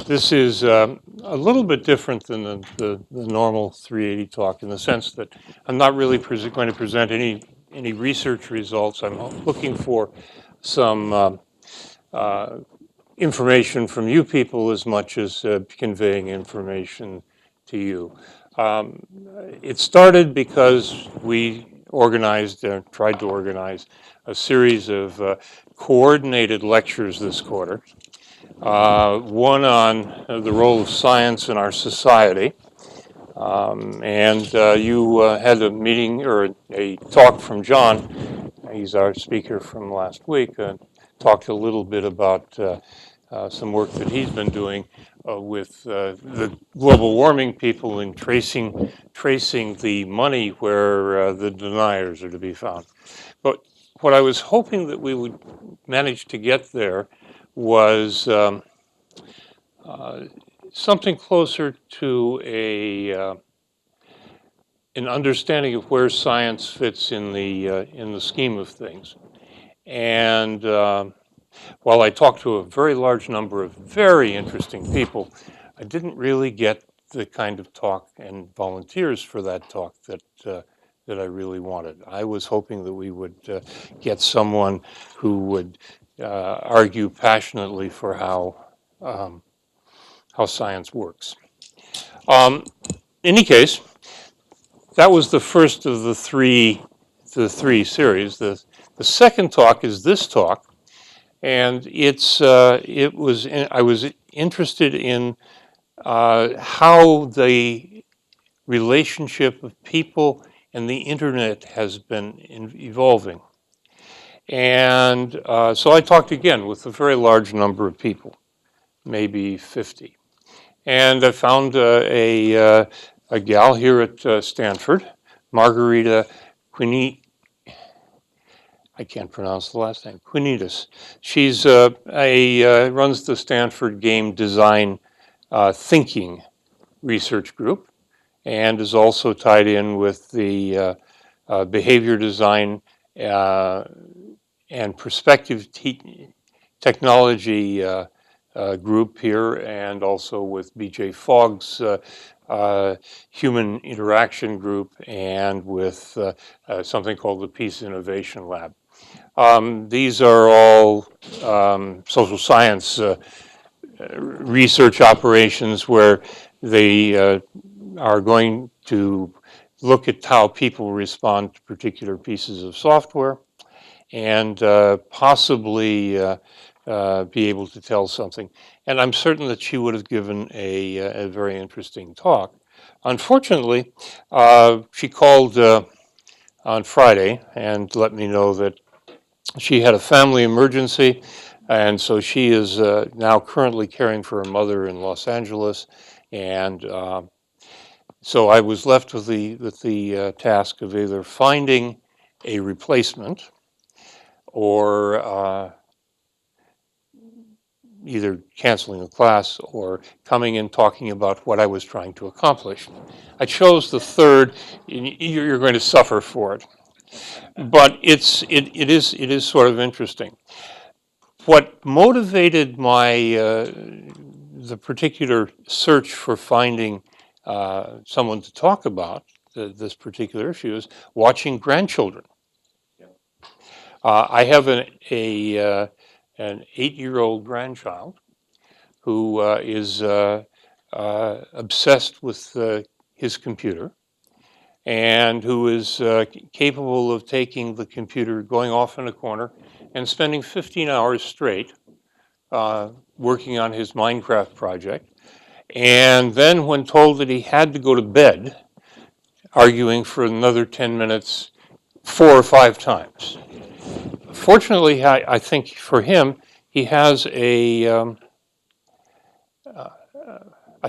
This is a little bit different than the normal 380 talk in the sense that I'm not really going to present any research results. I'm looking for some information from you people as much as conveying information to you. Um, it started because we tried to organize a series of coordinated lectures this quarter. One on the role of science in our society. And you had a meeting or a talk from John. He's our speaker from last week. Talked a little bit about some work that he's been doing with the global warming people in tracing the money where the deniers are to be found. But what I was hoping that we would manage to get there was something closer to an understanding of where science fits in the scheme of things. And while I talked to a very large number of very interesting people, I didn't really get the kind of talk and volunteers for that talk that I really wanted. I was hoping that we would get someone who would argue passionately for how science works. In any case, that was the first of the three series. The second talk is this talk, and I was interested in how the relationship of people and the internet has been evolving. And so I talked again with a very large number of people, maybe 50. And I found a gal here at Stanford, Margarita I can't pronounce the last name, Quinitas. She's runs the Stanford Game Design Thinking Research Group and is also tied in with the behavior design and perspective technology group here, and also with BJ Fogg's human interaction group, and with something called the Peace Innovation Lab. These are all social science research operations where they are going to look at how people respond to particular pieces of software and possibly be able to tell something. And I'm certain that she would have given a very interesting talk. Unfortunately, she called on Friday and let me know that she had a family emergency, and so she is now currently caring for her mother in Los Angeles. And so I was left with the task of either finding a replacement or either canceling the class or coming and talking about what I was trying to accomplish. I chose the third. You're going to suffer for it, but it is sort of interesting. What motivated the particular search for finding someone to talk about this particular issue is watching grandchildren. I have an 8-year-old grandchild who is obsessed with his computer, and who is capable of taking the computer, going off in a corner, and spending 15 hours straight working on his Minecraft project. And then when told that he had to go to bed, arguing for another 10 minutes 4 or 5 times. Fortunately, I think for him, he has a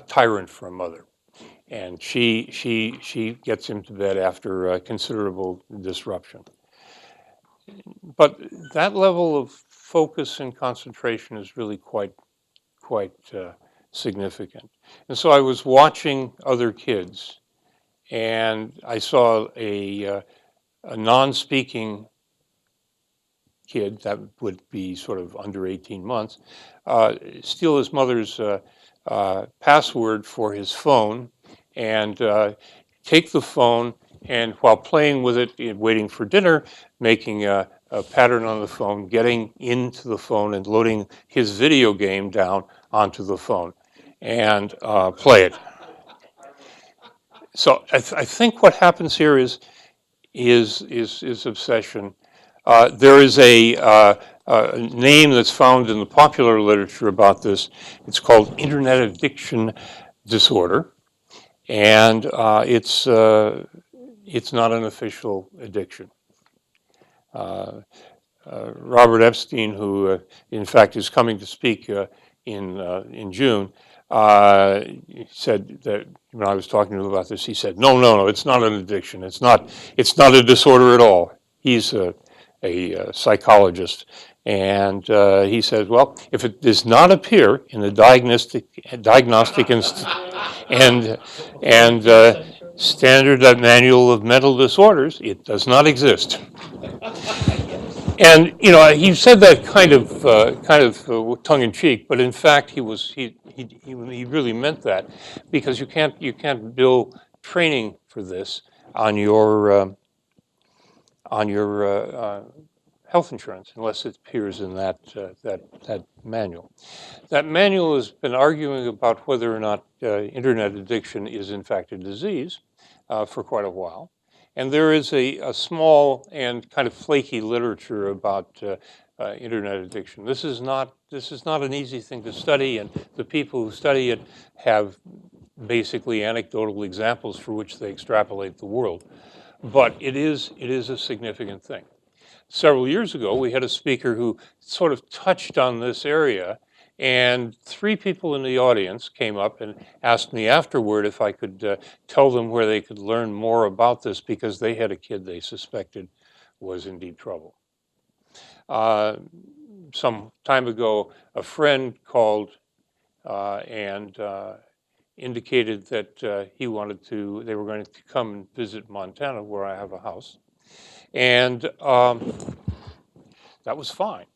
tyrant for a mother. And she gets him to bed after considerable disruption. But that level of focus and concentration is really quite significant. And so I was watching other kids, and I saw a non-speaking kid, that would be sort of under 18 months, steal his mother's password for his phone and take the phone, and while playing with it, waiting for dinner, making a pattern on the phone, getting into the phone and loading his video game down onto the phone and play it. So I think what happens here is obsession. There is a name that's found in the popular literature about this. It's called Internet Addiction Disorder, and it's not an official addiction. Robert Epstein, who in fact is coming to speak in June, said that when I was talking to him about this, he said, no, it's not an addiction. It's not a disorder at all. He's a psychologist, and he says, well, if it does not appear in the diagnostic and standard manual of mental disorders, it does not exist. And he said that kind of tongue in cheek, but in fact he really meant that, because you can't bill training for this on your health insurance unless it appears in that manual. That manual has been arguing about whether or not internet addiction is in fact a disease for quite a while. And there is a small and kind of flaky literature about internet addiction. This is not an easy thing to study, and the people who study it have basically anecdotal examples for which they extrapolate the world. But it is a significant thing. Several years ago, we had a speaker who sort of touched on this area, and 3 people in the audience came up and asked me afterward if I could tell them where they could learn more about this, because they had a kid they suspected was in deep trouble. Some time ago, a friend called and indicated that they were going to come and visit Montana, where I have a house. And that was fine.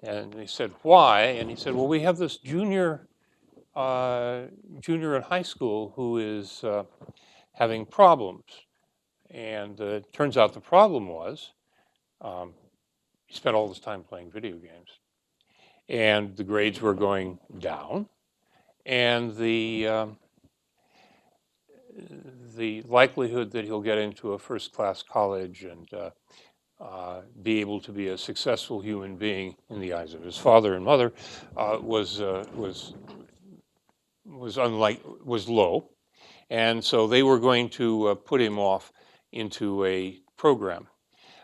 And they said, why? And he said, well, we have this junior in high school who is having problems. And it turns out the problem was he spent all this time playing video games. And the grades were going down. And the likelihood that he'll get into a first-class college and be able to be a successful human being in the eyes of his father and mother was low, and so they were going to put him off into a program.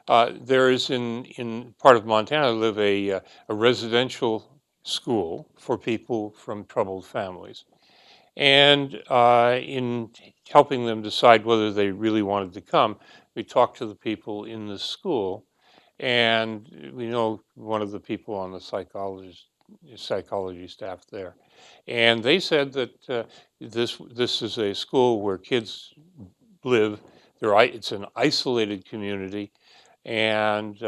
There is in part of Montana live a residential school for people from troubled families, and in helping them decide whether they really wanted to come, we talked to the people in the school, and we know one of the people on the psychology staff there. And they said that this is a school where kids live. It's an isolated community, and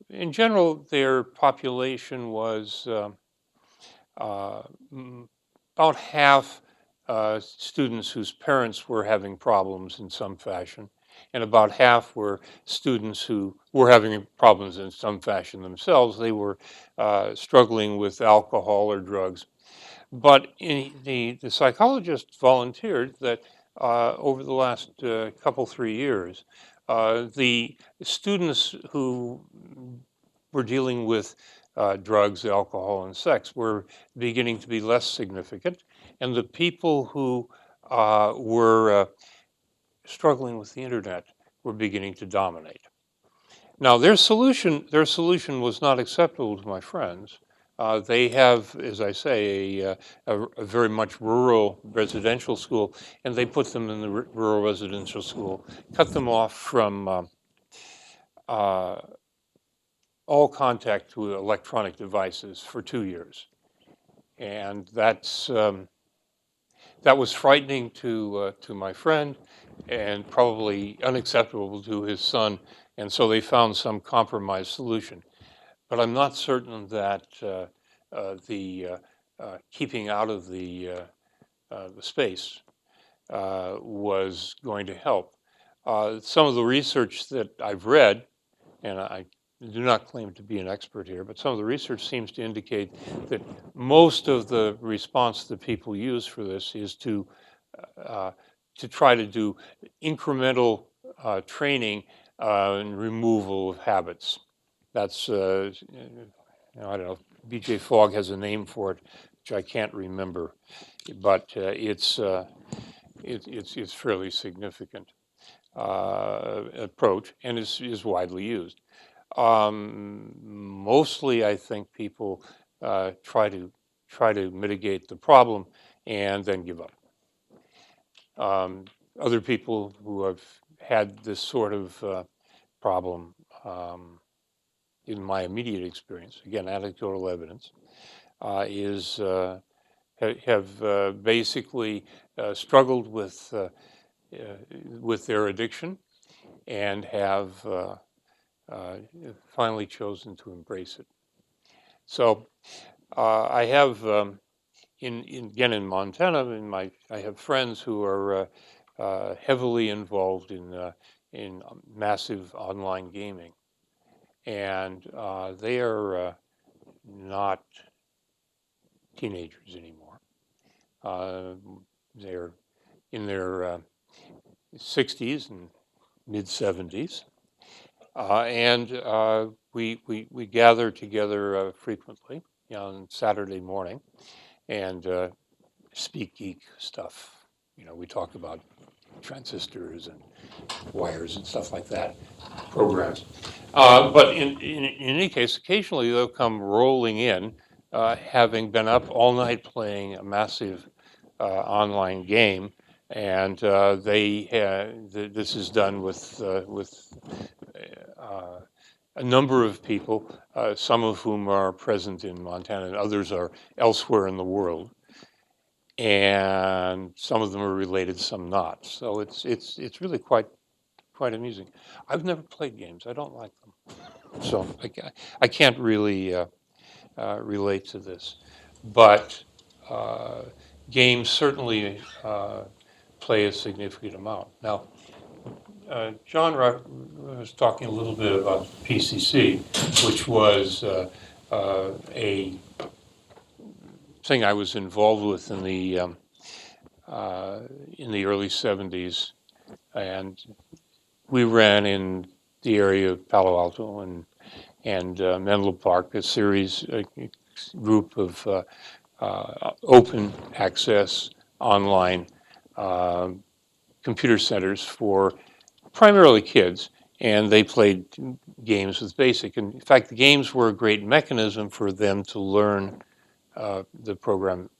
in general, their population was about half students whose parents were having problems in some fashion, and about half were students who were having problems in some fashion themselves. They were struggling with alcohol or drugs. But the psychologist volunteered that over the last 3 years, the students who were dealing with drugs, alcohol, and sex were beginning to be less significant, and the people who were struggling with the internet were beginning to dominate. Now, their solution was not acceptable to my friends. They have, as I say, a very much rural residential school, and they put them in the rural residential school, cut them off from all contact with electronic devices for 2 years. And that was frightening to my friend, and probably unacceptable to his son And so they found some compromise solution. But I'm not certain that the keeping out of the space was going to help. Some of the research that I've read, and I do not claim to be an expert here, but some of the research seems to indicate that most of the response that people use for this is uh, to try to do incremental training and removal of habits. That's, I don't know, BJ Fogg has a name for it, which I can't remember, but it's fairly significant approach and is widely used. Mostly, I think people try to mitigate the problem and then give up. Other people who have had this sort of problem, in my immediate experience, again, anecdotal evidence, is have basically struggled with their addiction and have finally chosen to embrace it. So I have again in Montana, I have friends who are heavily involved in massive online gaming, and they are not teenagers anymore. They're in their 60s and mid 70s, and we gather together frequently on Saturday morning and speak geek stuff. You know, we talk about transistors and wires and stuff like that, programs. But in any case, occasionally they'll come rolling in, having been up all night playing a massive online game, and this is done with a number of people, some of whom are present in Montana and others are elsewhere in the world. And some of them are related, some not. So it's really quite amusing. I've never played games. I don't like them. So I can't really relate to this. But games certainly play a significant amount. Now, John was talking a little bit about PCC, which was a thing I was involved with in the early 70s, and we ran in the area of Palo Alto and Menlo Park, a group of open access online computer centers for primarily kids, and they played games with BASIC. And in fact, the games were a great mechanism for them to learn the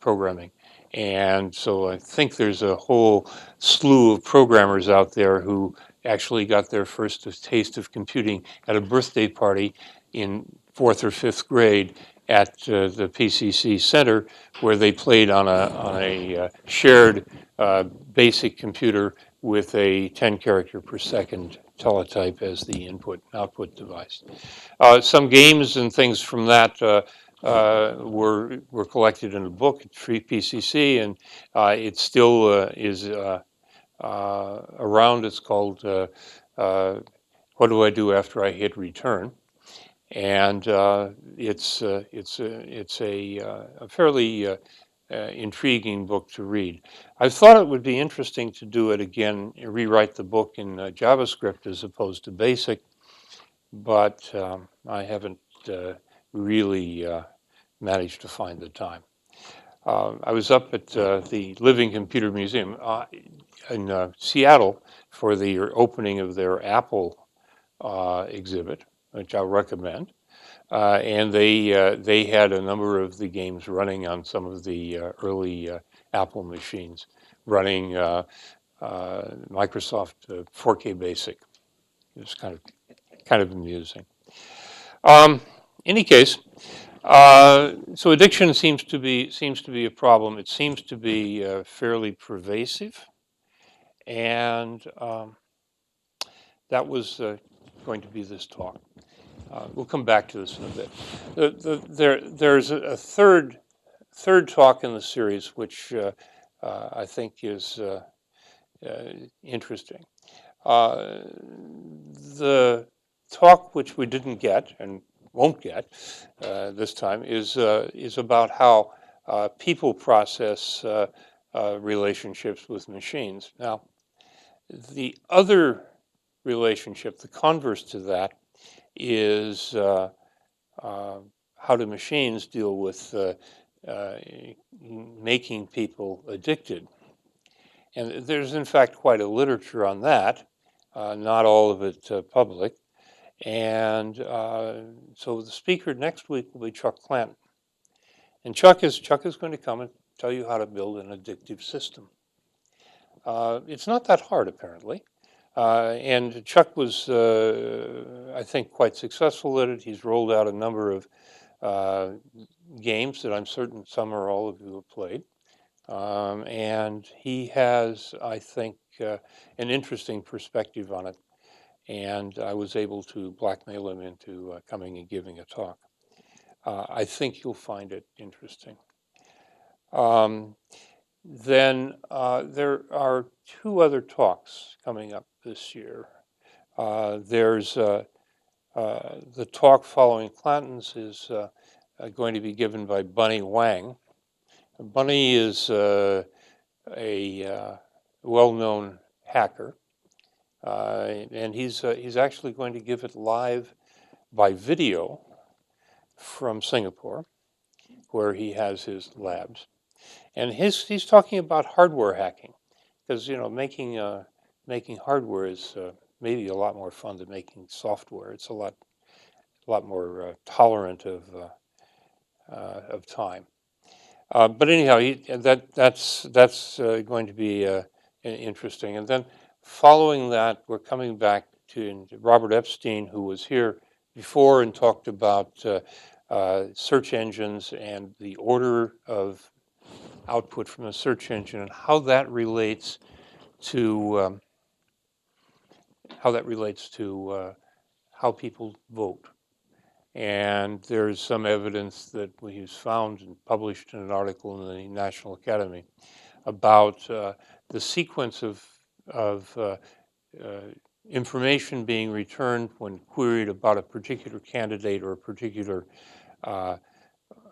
programming. And so I think there's a whole slew of programmers out there who actually got their first taste of computing at a birthday party in 4th or 5th grade at the PCC Center, where they played on a shared BASIC computer with a 10 character per second teletype as the input and output device. Some games and things from that were collected in a book at Free PCC, and it still is around. It's called "What Do I Do After I Hit Return," and it's a fairly intriguing book to read. I thought it would be interesting to do it again, rewrite the book in JavaScript as opposed to BASIC, but I haven't really managed to find the time. I was up at the Living Computer Museum in Seattle for the opening of their Apple exhibit, which I'll recommend. And they had a number of the games running on some of the early Apple machines, running Microsoft 4K Basic. It was kind of amusing. Any case, so addiction seems to be a problem. It seems to be fairly pervasive, and that was going to be this talk. We'll come back to this in a bit. There's a third talk in the series, which I think is interesting. The talk which we didn't get and won't get this time is about how people process relationships with machines. Now, the other relationship, the converse to that, is how do machines deal with making people addicted. And there's, in fact, quite a literature on that, not all of it public. And so the speaker next week will be Chuck Clanton. And Chuck is going to come and tell you how to build an addictive system. It's not that hard, apparently. And Chuck was, I think, quite successful at it. He's rolled out a number of games that I'm certain some or all of you have played. And he has, I think, an interesting perspective on it. And I was able to blackmail him into coming and giving a talk. I think you'll find it interesting. Then there are two other talks coming up this year. There's the talk following Clanton's is going to be given by Bunny Wang. Bunny is a well-known hacker, and he's actually going to give it live by video from Singapore, where he has his labs. And he's talking about hardware hacking, because making hardware is maybe a lot more fun than making software. It's a lot more tolerant of time. But anyhow, that's going to be interesting. And then following that, we're coming back to Robert Epstein, who was here before and talked about search engines and the order of output from a search engine and how that relates to how people vote. And there's some evidence that he's found and published in an article in the National Academy about the sequence of information being returned when queried about a particular candidate or a particular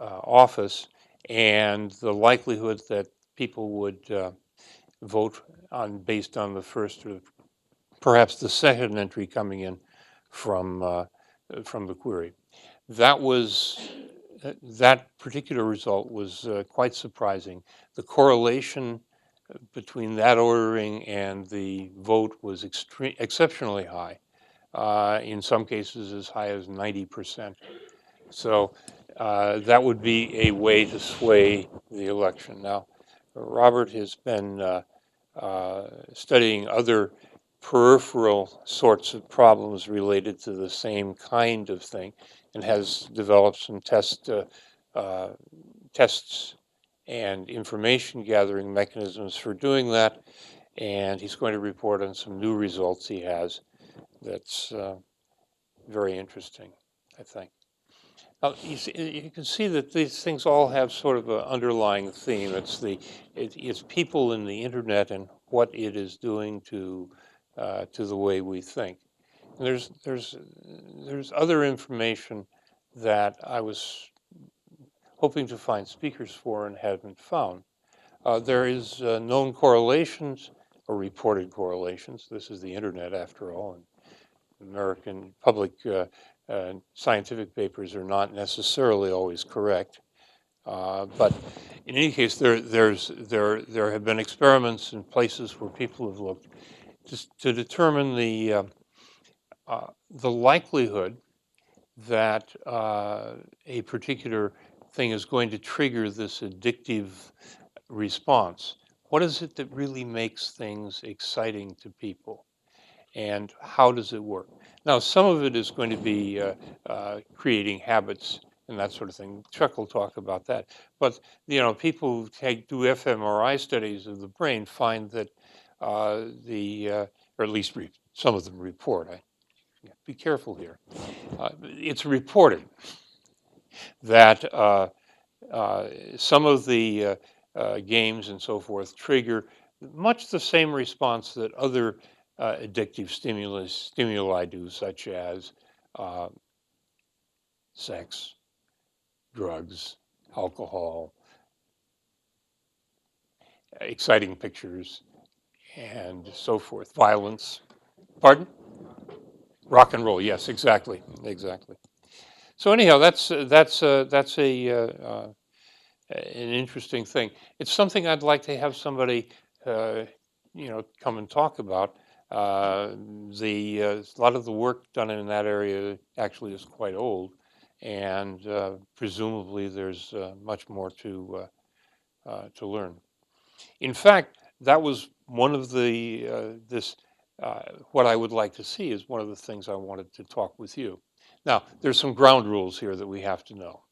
office, and the likelihood that people would vote based on the first or perhaps the second entry coming in from the query. That particular result was quite surprising. The correlation between that ordering and the vote was exceptionally high, in some cases as high as 90%. So that would be a way to sway the election. Now, Robert has been studying other peripheral sorts of problems related to the same kind of thing, and has developed some tests and information gathering mechanisms for doing that. And he's going to report on some new results he has. That's very interesting, I think. Now, you can see that these things all have sort of an underlying theme. It's people in the internet and what it is doing to the way we think. And there's other information that I was hoping to find speakers for and haven't found. There is known correlations or reported correlations. This is the internet, after all, and American public scientific papers are not necessarily always correct. But in any case, there have been experiments in places where people have looked to determine the likelihood that a particular thing is going to trigger this addictive response. What is it that really makes things exciting to people? And how does it work? Now, some of it is going to be creating habits and that sort of thing. Chuck will talk about that. But people who do fMRI studies of the brain find that or at least some of them report. Be careful here. It's reported that some of the games and so forth trigger much the same response that other addictive stimuli do, such as uh, sex, drugs, alcohol, exciting pictures, and so forth. Violence. Pardon? Rock and roll. Yes, exactly, exactly. So anyhow, that's an interesting thing. It's something I'd like to have somebody, uh, come and talk about. Uh, a lot of the work done in that area actually is quite old, and presumably there's much more to learn. In fact, that was one of the this what I would like to see is one of the things I wanted to talk with you. Now, there's some ground rules here that we have to know.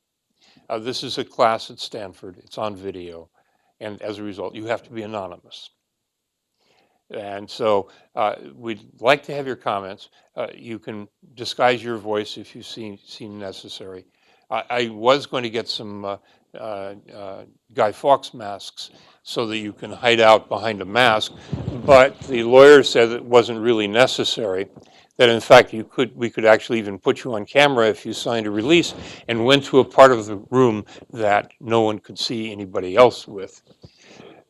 This is a class at Stanford. It's on video. And as a result, you have to be anonymous. And so we'd like to have your comments. You can disguise your voice if you seem necessary. I was going to get some Guy Fawkes masks so that you can hide out behind a mask, but the lawyer said it wasn't really necessary. That in fact we could actually even put you on camera if you signed a release and went to a part of the room that no one could see anybody else with.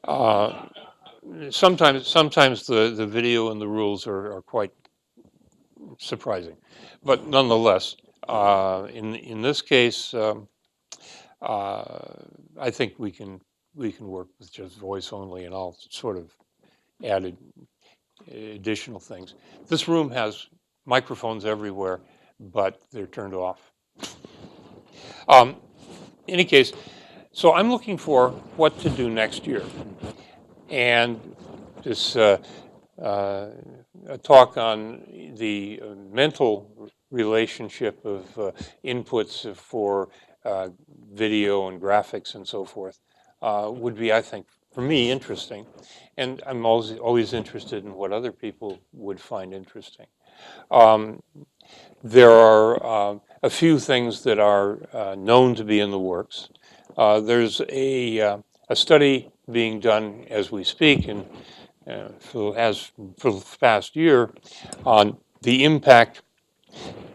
Uh, sometimes the video and the rules are quite surprising, but nonetheless, in this case, uh, I think we can work with just voice only, and I'll sort of added additional things. This room has microphones everywhere, but they're turned off. In any case, so I'm looking for what to do next year, and this a talk on the mental relationship of inputs for video and graphics and so forth would be, I think, for me, interesting. And I'm always interested in what other people would find interesting. Um, there are a few things that are known to be in the works. There's a study being done as we speak, and for the past year, on the impact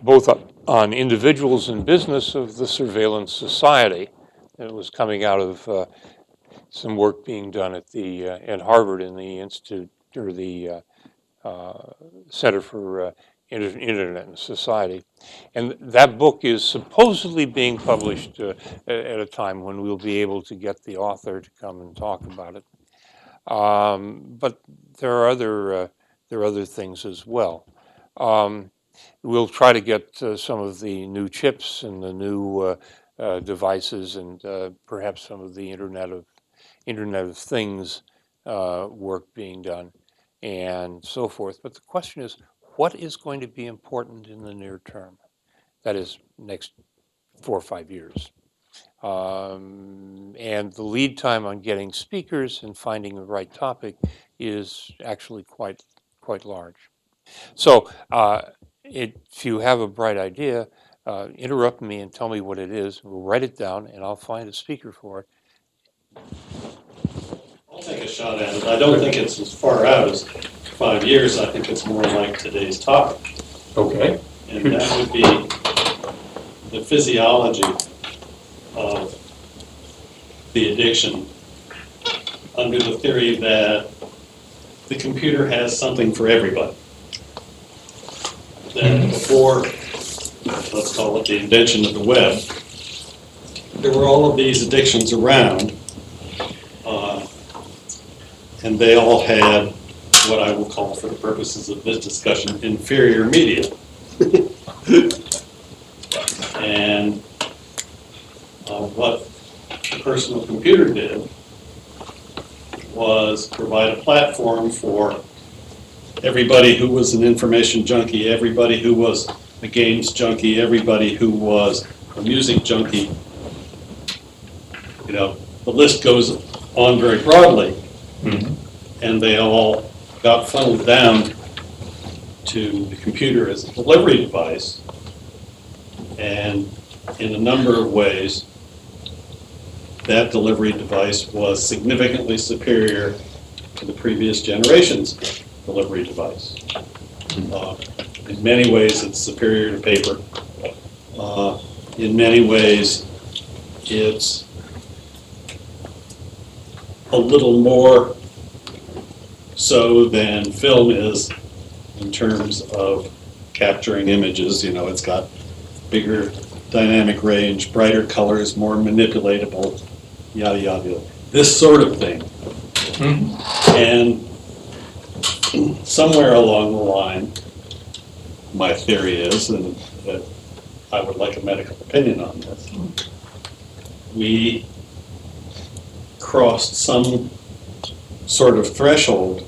both on individuals and business of the surveillance society. And it was coming out of some work being done at Harvard in the Institute or the Center for Internet and Society. And that book is supposedly being published at a time when we'll be able to get the author to come and talk about it. But there are other things as well. We'll try to get some of the new chips and the new devices, and perhaps some of the Internet of Things work being done, and so forth. But the question is, what is going to be important in the near term? That is, next 4 or 5 years. And the lead time on getting speakers and finding the right topic is actually quite large. So if you have a bright idea, interrupt me and tell me what it is. We'll write it down, and I'll find a speaker for it. I'll take a shot at it. I don't think it's as far out as 5 years. I think it's more like today's topic. Okay. And that would be the physiology of the addiction under the theory that the computer has something for everybody. That before, let's call it the invention of the web, there were all of these addictions around, and they all had what I will call, for the purposes of this discussion, inferior media. And what the personal computer did was provide a platform for everybody who was an information junkie, everybody who was a games junkie, everybody who was a music junkie. You know, the list goes on very broadly. Mm-hmm. And they all got funneled down to the computer as a delivery device, and in a number of ways, that delivery device was significantly superior to the previous generation's delivery device. In many ways, it's superior to paper. In many ways, it's a little more so than film is in terms of capturing images. You know, it's got bigger dynamic range, brighter colors, more manipulatable, yada, yada, yada. This sort of thing. And somewhere along the line, my theory is, and that I would like a medical opinion on this, we crossed some sort of threshold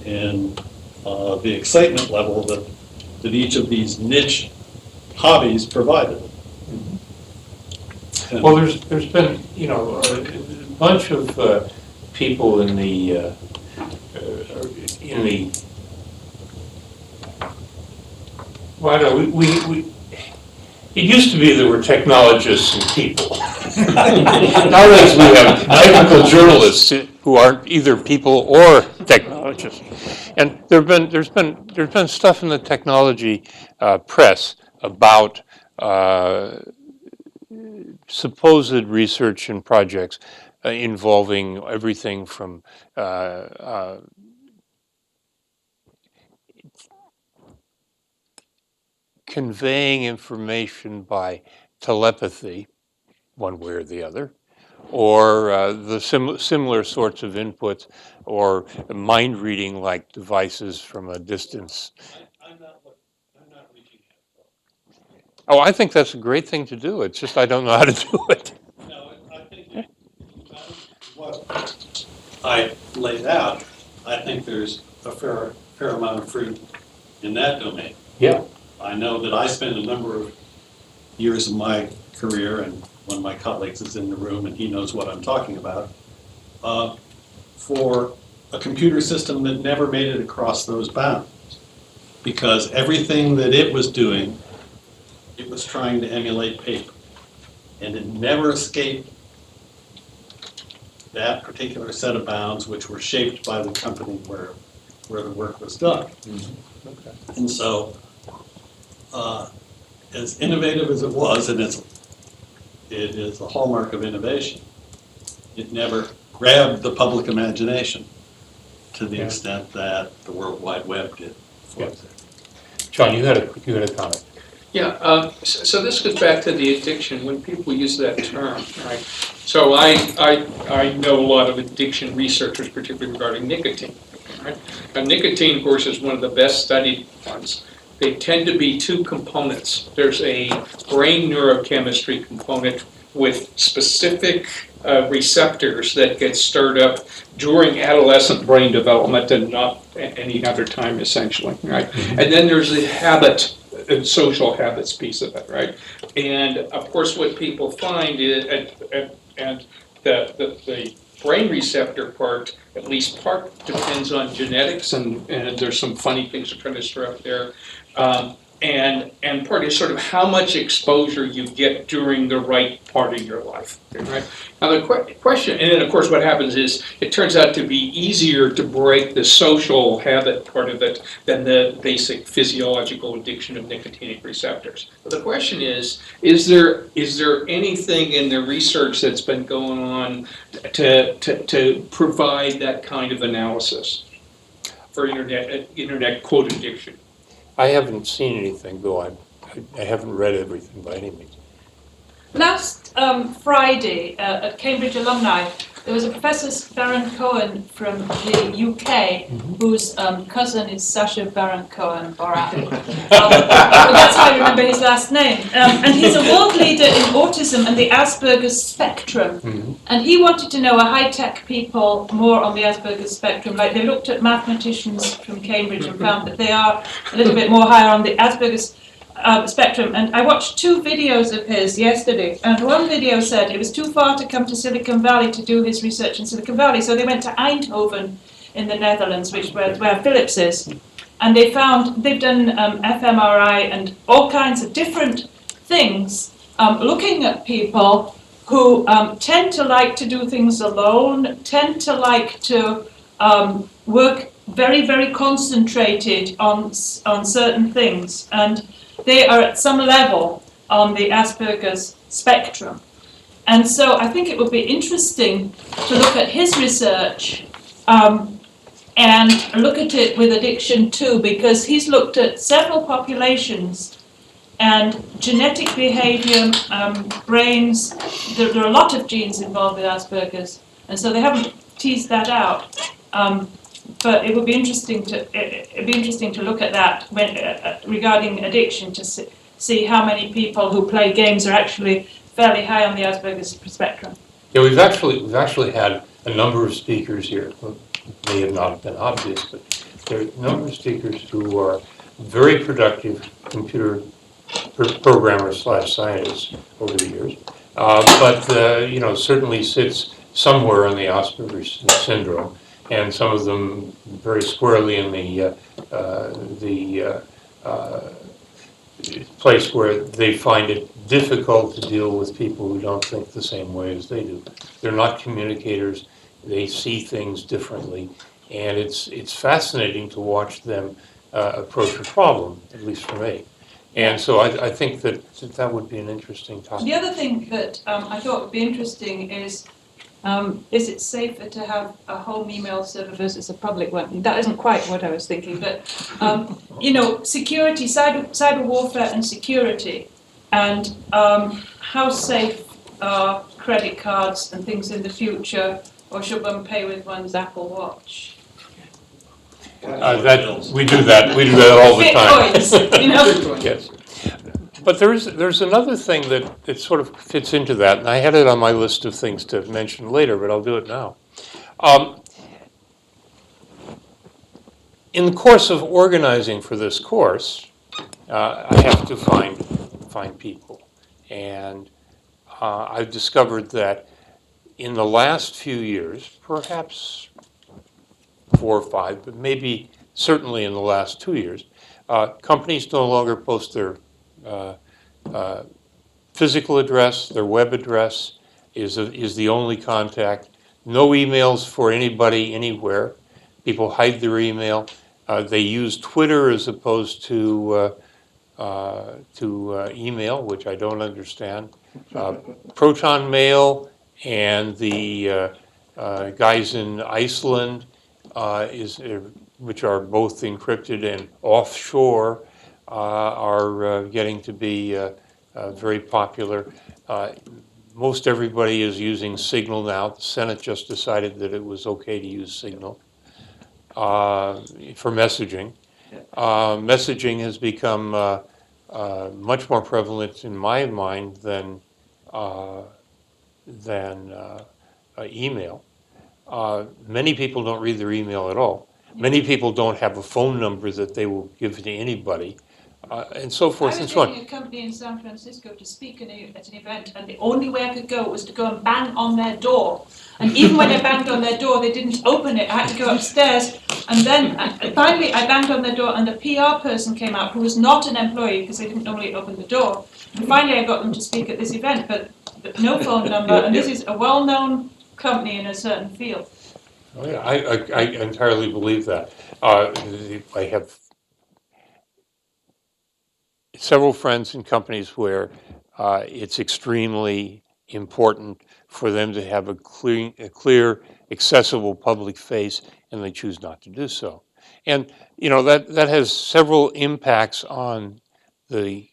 in the excitement level that each of these niche hobbies provided. Well, there's been, you know, a bunch of people in the well, I don't know, it used to be there were technologists and people. Nowadays we have technical journalists who aren't either people or technologists. And there's been stuff in the technology press about supposed research and projects involving everything from conveying information by telepathy, one way or the other, or the similar sorts of inputs, or mind reading like devices from a distance. I'm not reaching out. Oh, I think that's a great thing to do. It's just I don't know how to do it. No, I think what I laid out, I think there's a fair amount of fruit in that domain. Yeah. I know that I spent a number of years of my career, and one of my colleagues is in the room and he knows what I'm talking about, for a computer system that never made it across those bounds. Because everything that it was doing, it was trying to emulate paper. And it never escaped that particular set of bounds, which were shaped by the company where the work was done. Mm-hmm. Okay. And so, as innovative as it was, and it is the hallmark of innovation, it never grabbed the public imagination to the extent that the World Wide Web did. Yeah. John, you had a comment. Yeah, so this goes back to the addiction, when people use that term, right? So I know a lot of addiction researchers, particularly regarding nicotine, right? Now, nicotine, of course, is one of the best studied ones. They tend to be two components. There's a brain neurochemistry component with specific receptors that get stirred up during adolescent brain development and not any other time, essentially, right? Mm-hmm. And then there's the habit and social habits piece of it, right? And of course, what people find is, and the brain receptor part, at least part, depends on genetics, and there's some funny things they're trying to stir up there. And part is sort of how much exposure you get during the right part of your life, right? Now the question, and then of course what happens is it turns out to be easier to break the social habit part of it than the basic physiological addiction of nicotinic receptors. But the question is there anything in the research that's been going on to provide that kind of analysis for internet quote addiction? I haven't seen anything, though I haven't read everything by any means. Last Friday at Cambridge Alumni, there was a Professor Baron Cohen from the UK, whose cousin is Sacha Baron Cohen, Borat. That's how I remember his last name. And he's a world leader in autism and the Asperger's spectrum. Mm-hmm. And he wanted to know, are high-tech people more on the Asperger's spectrum? Like, they looked at mathematicians from Cambridge and found that they are a little bit more higher on the Asperger's spectrum. And I watched 2 videos of his yesterday, and one video said it was too far to come to Silicon Valley to do his research in Silicon Valley, so they went to Eindhoven in the Netherlands, where Philips is. And they've done fMRI and all kinds of different things, looking at people who tend to like to do things alone, tend to like to work very, very concentrated on certain things, and they are at some level on the Asperger's spectrum. And so I think it would be interesting to look at his research and look at it with addiction too, because he's looked at several populations and genetic behavior, brains. There are a lot of genes involved with Asperger's, and so they haven't teased that out. But it would be interesting to look at that when, regarding addiction, to see how many people who play games are actually fairly high on the Asperger's spectrum. Yeah, we've actually had a number of speakers here. May have not been obvious, but there are a number of speakers who are very productive computer programmers / scientists over the years, but you know, certainly sits somewhere on the Asperger's syndrome, and some of them very squarely in the place where they find it difficult to deal with people who don't think the same way as they do. They're not communicators. They see things differently, and it's fascinating to watch them approach a problem, at least for me. And so I think that would be an interesting topic. The other thing that I thought would be interesting is it safer to have a home email server versus a public one? That isn't quite what I was thinking, but you know, security, cyber warfare and security, and how safe are credit cards and things in the future, or should one pay with one's Apple Watch? We do that all the time. Bitcoins, you know? Yes. But there's another thing that sort of fits into that, and I had it on my list of things to mention later, but I'll do it now. In the course of organizing for this course, I have to find people, and I've discovered that in the last few years, perhaps 4 or 5, but maybe certainly in the last 2 years, companies no longer post their physical address. Their web address is the only contact. No emails for anybody anywhere. People hide their email. They use Twitter as opposed to email, which I don't understand. Proton Mail and the guys in Iceland, which are both encrypted and offshore, are getting to be very popular. Most everybody is using Signal now. The Senate just decided that it was okay to use Signal for messaging. Messaging has become much more prevalent in my mind than email. Many people don't read their email at all. Many people don't have a phone number that they will give to anybody, and so forth and so on. I was taking a company in San Francisco to speak at an event, and the only way I could go was to go and bang on their door. And even when I banged on their door, they didn't open it. I had to go upstairs, and then finally I banged on their door, and the PR person came out, who was not an employee because they didn't normally open the door. And finally I got them to speak at this event, but no phone number, and this is a well-known company in a certain field. Oh, yeah, I entirely believe that. I have several friends in companies where it's extremely important for them to have a clear, accessible public face, and they choose not to do so. And you know that has several impacts on the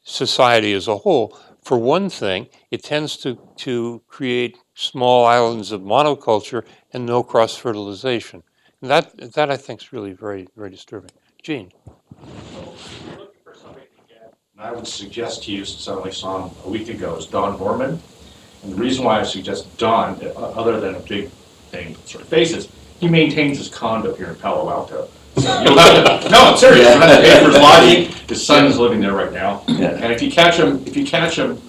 society as a whole. For one thing, it tends to create small islands of monoculture and no cross-fertilization. And that I think is really very, very disturbing. Gene. And I would suggest to you, since I only saw him a week ago, is Don Borman. And the reason why I suggest Don, other than a big thing sort of faces, he maintains his condo here in Palo Alto. So you'll have to, no, I'm serious. You'll have to pay for his lodging. His son is living there right now. And if you catch him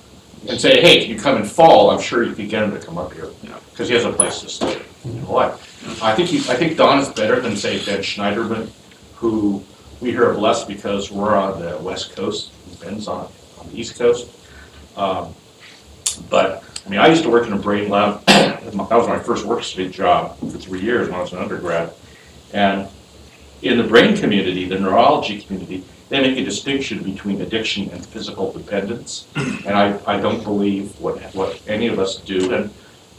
and say, hey, can you come and fall, I'm sure you can get him to come up here, because he has a place to stay. I think Don is better than, say, Ben Schneiderman who we hear of less because we're on the West Coast, Ben's on the East Coast. But I mean, I used to work in a brain lab. That was my first workspace job for 3 years when I was an undergrad. And in the brain community, the neurology community, they make a distinction between addiction and physical dependence. And I don't believe what any of us do. And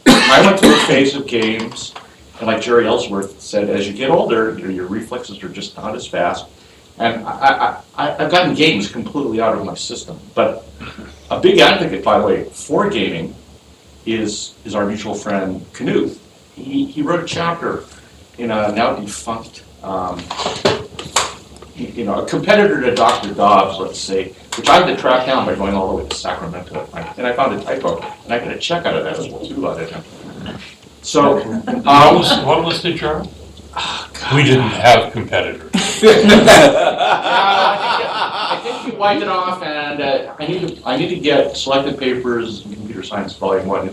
I went through a phase of games, and like Jerry Ellsworth said, as you get older, your reflexes are just not as fast. And I've gotten games completely out of my system. But a big advocate, by the way, for gaming is our mutual friend Knuth. He wrote a chapter in a now defunct, a competitor to Dr. Dobbs, let's say, which I had to track down by going all the way to Sacramento. And I found a typo, and I got a check out of that as well too out of him. So, What was the journal? We didn't have competitors. I think you wiped it off, and I need to get Selected Papers in Computer Science Volume 1.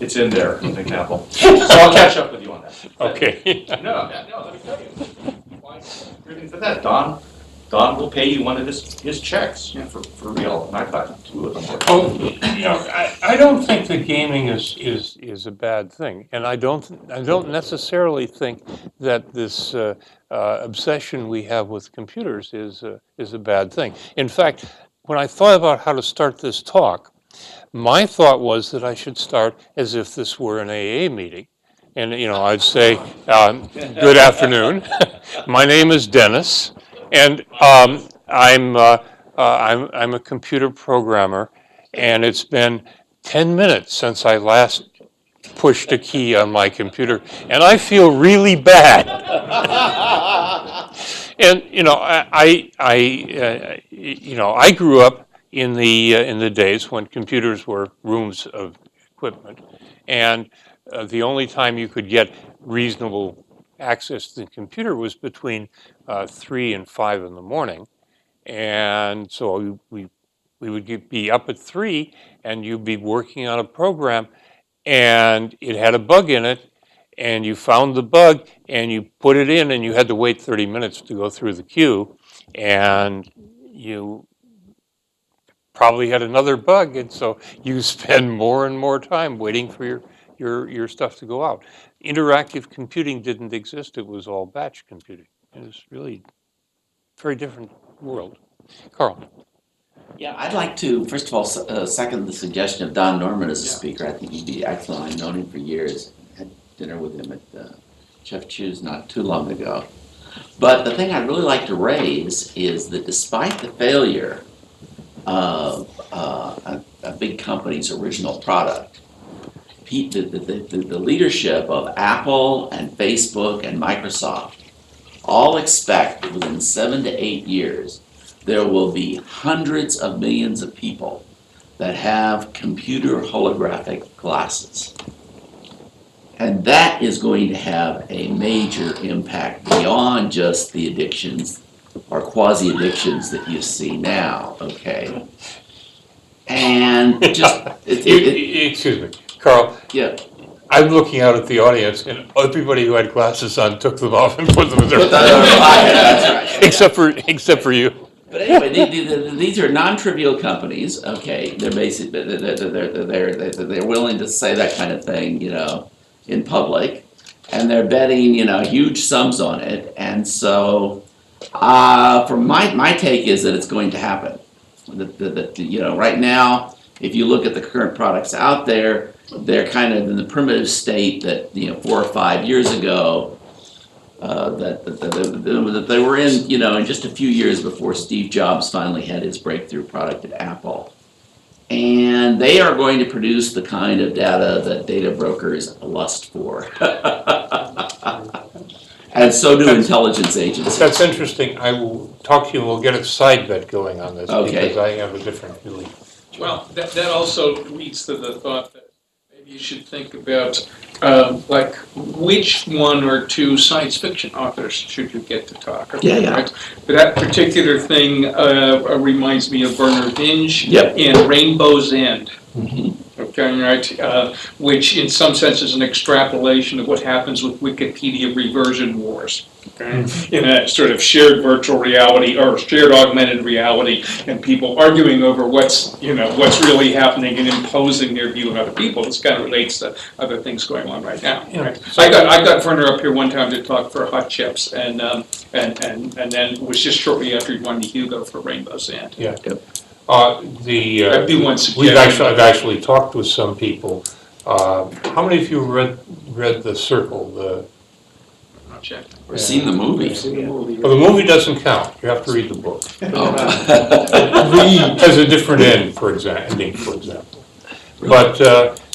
It's in there, as an example. So I'll catch up with you on that. Okay. No, let me tell you. Everything for that, Don will pay you one of his checks for real. And I thought 2 of them were. Oh, I don't think that gaming is a bad thing, and I don't necessarily think that this obsession we have with computers is a bad thing. In fact, when I thought about how to start this talk, my thought was that I should start as if this were an AA meeting. And, I'd say, good afternoon. My name is Dennis, and I'm a computer programmer, and it's been 10 minutes since I last pushed a key on my computer, and I feel really bad. And, I grew up in the days when computers were rooms of equipment, and the only time you could get reasonable access to the computer was between 3 and 5 in the morning. And so we would be up at 3, and you'd be working on a program, and it had a bug in it, and you found the bug, and you put it in, and you had to wait 30 minutes to go through the queue, and you probably had another bug, and so you spend more and more time waiting for your stuff to go out. Interactive computing didn't exist. It was all batch computing. It was really a very different world. Carl. Yeah, I'd like to, first of all, second the suggestion of Don Norman as a speaker. I think he'd be excellent. I've known him for years. Had dinner with him at Chef Chu's not too long ago. But the thing I'd really like to raise is that despite the failure of a big company's original product, the leadership of Apple and Facebook and Microsoft all expect that within 7 to 8 years, there will be hundreds of millions of people that have computer holographic glasses. And that is going to have a major impact beyond just the addictions or quasi-addictions that you see now, okay? And just... Excuse me, Carl. Yeah. I'm looking out at the audience, and everybody who had glasses on took them off and put them in their That's right. except for you. But anyway, these are non-trivial companies. Okay, they're basically they're willing to say that kind of thing, in public, and they're betting huge sums on it. And so, from my take is that it's going to happen. That right now, if you look at the current products out there, they're kind of in the primitive state that 4 or 5 years ago. That they were in, in just a few years before Steve Jobs finally had his breakthrough product at Apple. And they are going to produce the kind of data that data brokers lust for. And so do intelligence agencies. That's interesting. I will talk to you and we'll get a side bet going on this, Okay. because I have a different feeling. Well, that also leads to the thought that maybe you should think about, like, which 1 or 2 science fiction authors should you get to talk about, Yeah. right? But that particular thing reminds me of Bernard Vinge Yep. and Rainbow's End. Mhm. okay, right? Which in some sense is an extrapolation of what happens with Wikipedia reversion wars. Okay? In a sort of shared virtual reality or shared augmented reality, and people arguing over what's really happening and imposing their view on other people. This kind of relates to other things going on right now. Right? I got Werner up here one time to talk for Hot Chips, and then it was just shortly after he won the Hugo for Rainbow Sand. Yeah. That'd be one suggestion. I've actually talked with some people. How many of you read The Circle? I'll check. Or seen the movie. Well, the movie doesn't count. You have to read the book. Oh. Read has a different ending, for example. But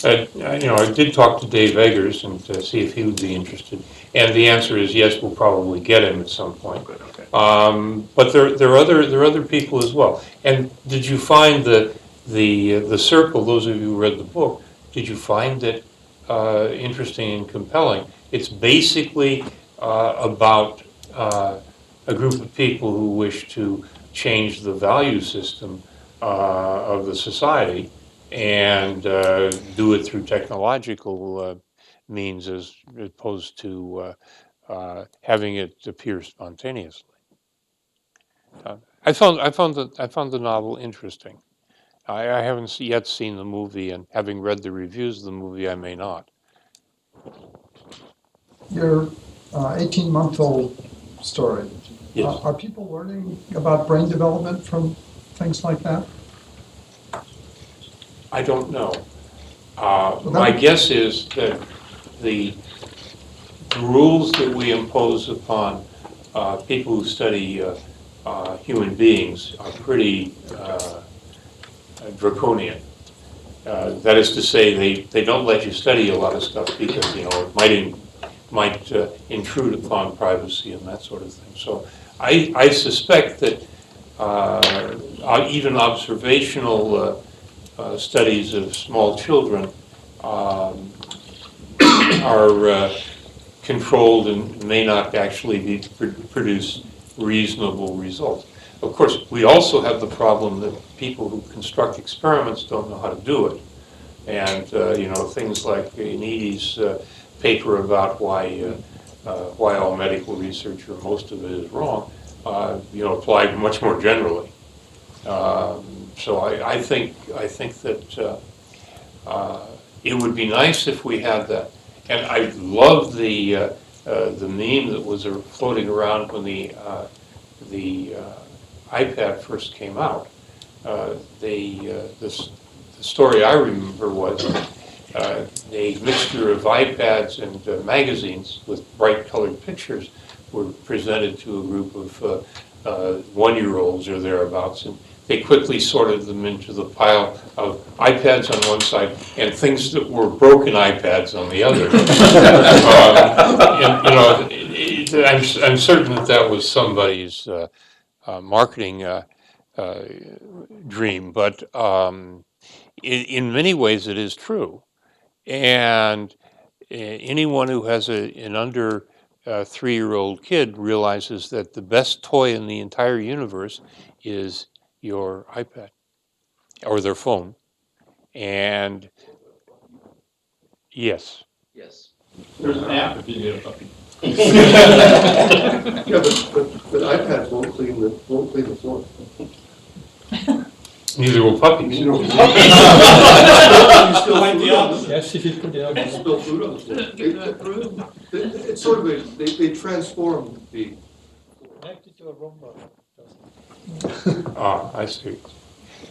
I did talk to Dave Eggers and to see if he would be interested, and the answer is yes. We'll probably get him at some point. But there are other people as well. And did you find that the Circle? Those of you who read the book, did you find it interesting and compelling? It's basically about a group of people who wish to change the value system of the society and do it through technological means as opposed to having it appear spontaneously. I found the novel interesting. I haven't yet seen the movie, and having read the reviews of the movie, I may not. Your 18-month-old story. Yes. Are people learning about brain development from things like that? I don't know. My guess is that the rules that we impose upon people who study human beings are pretty draconian. That is to say, they don't let you study a lot of stuff because it might intrude upon privacy and that sort of thing. So I suspect that even observational studies of small children are controlled and may not actually produce reasonable results. Of course, we also have the problem that people who construct experiments don't know how to do it. And, things like Needy's paper about why all medical research, or most of it, is wrong, apply much more generally. So I think that it would be nice if we had that. And I love the meme that was floating around when the iPad first came out. The story I remember was a mixture of iPads and magazines with bright colored pictures were presented to a group of 1-year-olds or thereabouts, and they quickly sorted them into the pile of iPads on one side and things that were broken iPads on the other. I'm certain that was somebody's marketing dream, but in many ways it is true. And anyone who has an under 3-year-old kid realizes that the best toy in the entire universe is your iPad or their phone. And yes. Yes. There's an app if you get a puppy. Yeah, but iPads won't clean the floor. Neither will puppies. You know, Yes, if you put it you spill food on the floor. It's sort of they transform the. connected to a robot. I see.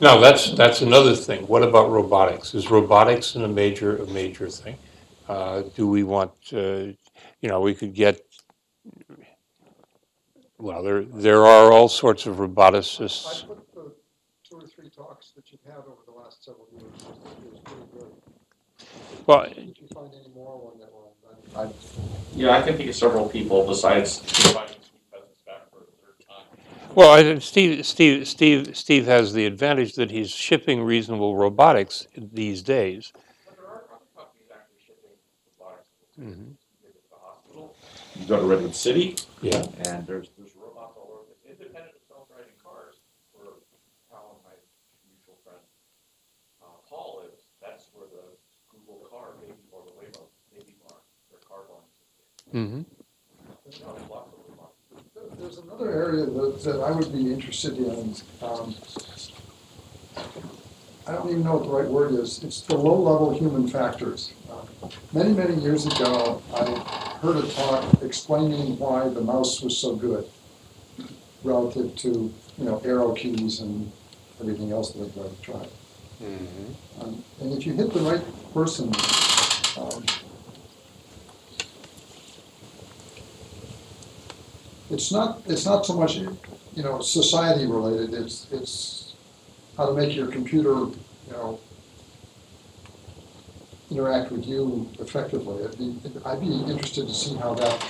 Now that's another thing. What about robotics? Is robotics a major thing? Do we want we could get, well, there are all sorts of roboticists. I put the 2 or 3 talks that you've had over the last several years. It was pretty good. Well, Did you find any more on that one? Yeah, I can think of several people besides inviting Steve Cousins back for a third time. Well, Steve has the advantage that he's shipping reasonable robotics these days. But there are companies actually shipping robotics Mm-hmm. to the hospital. You go to Redwood City, Yeah. and there's robots all over. It's independent of self-driving cars, where Hal and my mutual friend Paul lives. That's where the Mm-hmm. There's another area that I would be interested in. I don't even know what the right word is. It's the low-level human factors. Many, many years ago, I heard a talk explaining why the mouse was so good relative to, arrow keys and everything else that I've tried. And if you hit the right person, it's not so much, society related. It's how to make your computer, interact with you effectively. I'd be interested to see how that,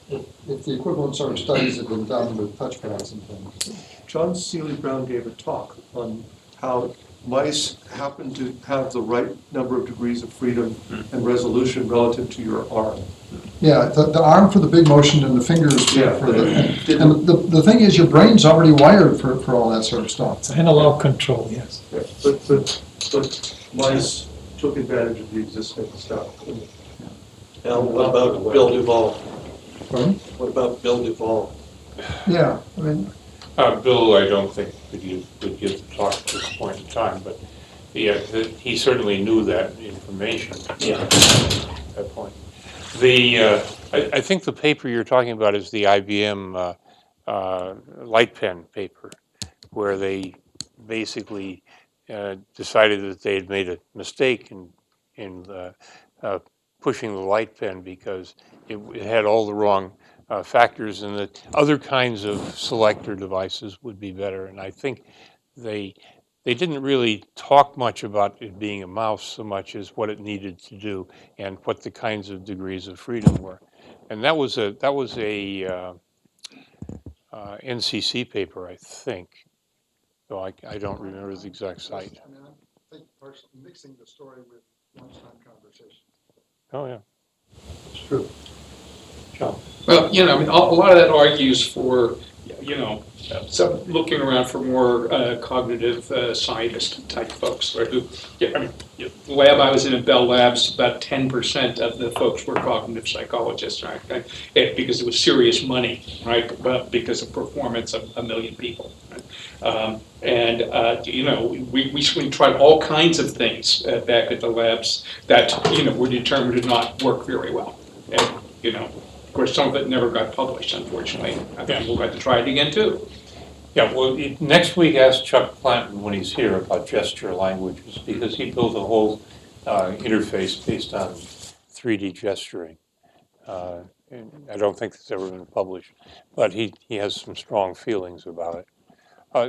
if the equivalent sort of studies have been done with touchpads and things. John Seeley Brown gave a talk on how mice happen to have the right number of degrees of freedom and resolution relative to your arm. Yeah, the arm for the big motion and the fingers Yeah, for the, and the thing is, your brain's already wired for all that sort of stuff. It's analog control, yes. Yeah, but mice took advantage of the existing stuff. Now, what about Bill Duvall? Pardon? What about Bill Duvall? Yeah, I mean, Bill, I don't think would give the talk at this point in time, but yeah, he certainly knew that information. Yeah. At that point. I think the paper you're talking about is the IBM light pen paper, where they basically decided that they had made a mistake in pushing the light pen because it had all the wrong factors, and that other kinds of selector devices would be better. And I think they didn't really talk much about it being a mouse so much as what it needed to do and what the kinds of degrees of freedom were. And that was a NCC paper, I think, though I don't remember the exact site. I mean, I think partially mixing the story with lunchtime conversation. Oh, yeah. It's true. John. Well, a lot of that argues for, some looking around for more cognitive scientist type folks, right? The lab I was in at Bell Labs, about 10% of the folks were cognitive psychologists, right? Because it was serious money, right? But because of performance of 1 million people, right? We tried all kinds of things back at the labs that, were determined to not work very well. And, of course, some of it never got published, unfortunately. I think we'll have to try it again, too. Yeah, well, next week ask Chuck Clanton when he's here about gesture languages, because he built a whole interface based on 3D gesturing. And I don't think it's ever been published, but he has some strong feelings about it.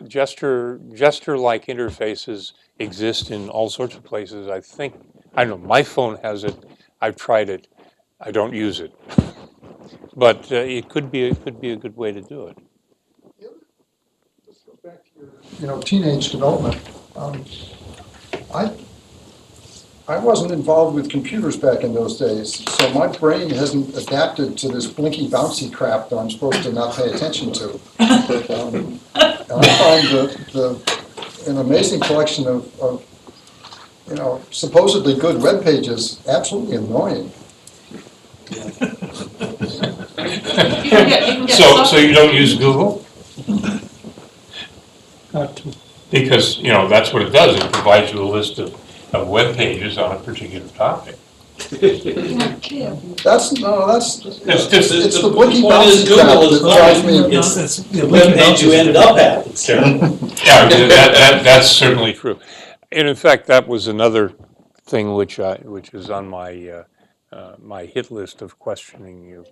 Gesture-like interfaces exist in all sorts of places. I don't know, my phone has it, I've tried it, I don't use it. But it could be a good way to do it. This goes back to your, teenage development. I wasn't involved with computers back in those days, so my brain hasn't adapted to this blinky bouncy crap that I'm supposed to not pay attention to. And I find an amazing collection of supposedly good web pages absolutely annoying. So you don't use Google? Got to. Because, that's what it does. It provides you a list of web pages on a particular topic. It's It's the blinky point is bouncy Google crap is that drives me. It's the web page you ended up at. Yeah, that's certainly true. And in fact, that was another thing which is on my my hit list of questioning you.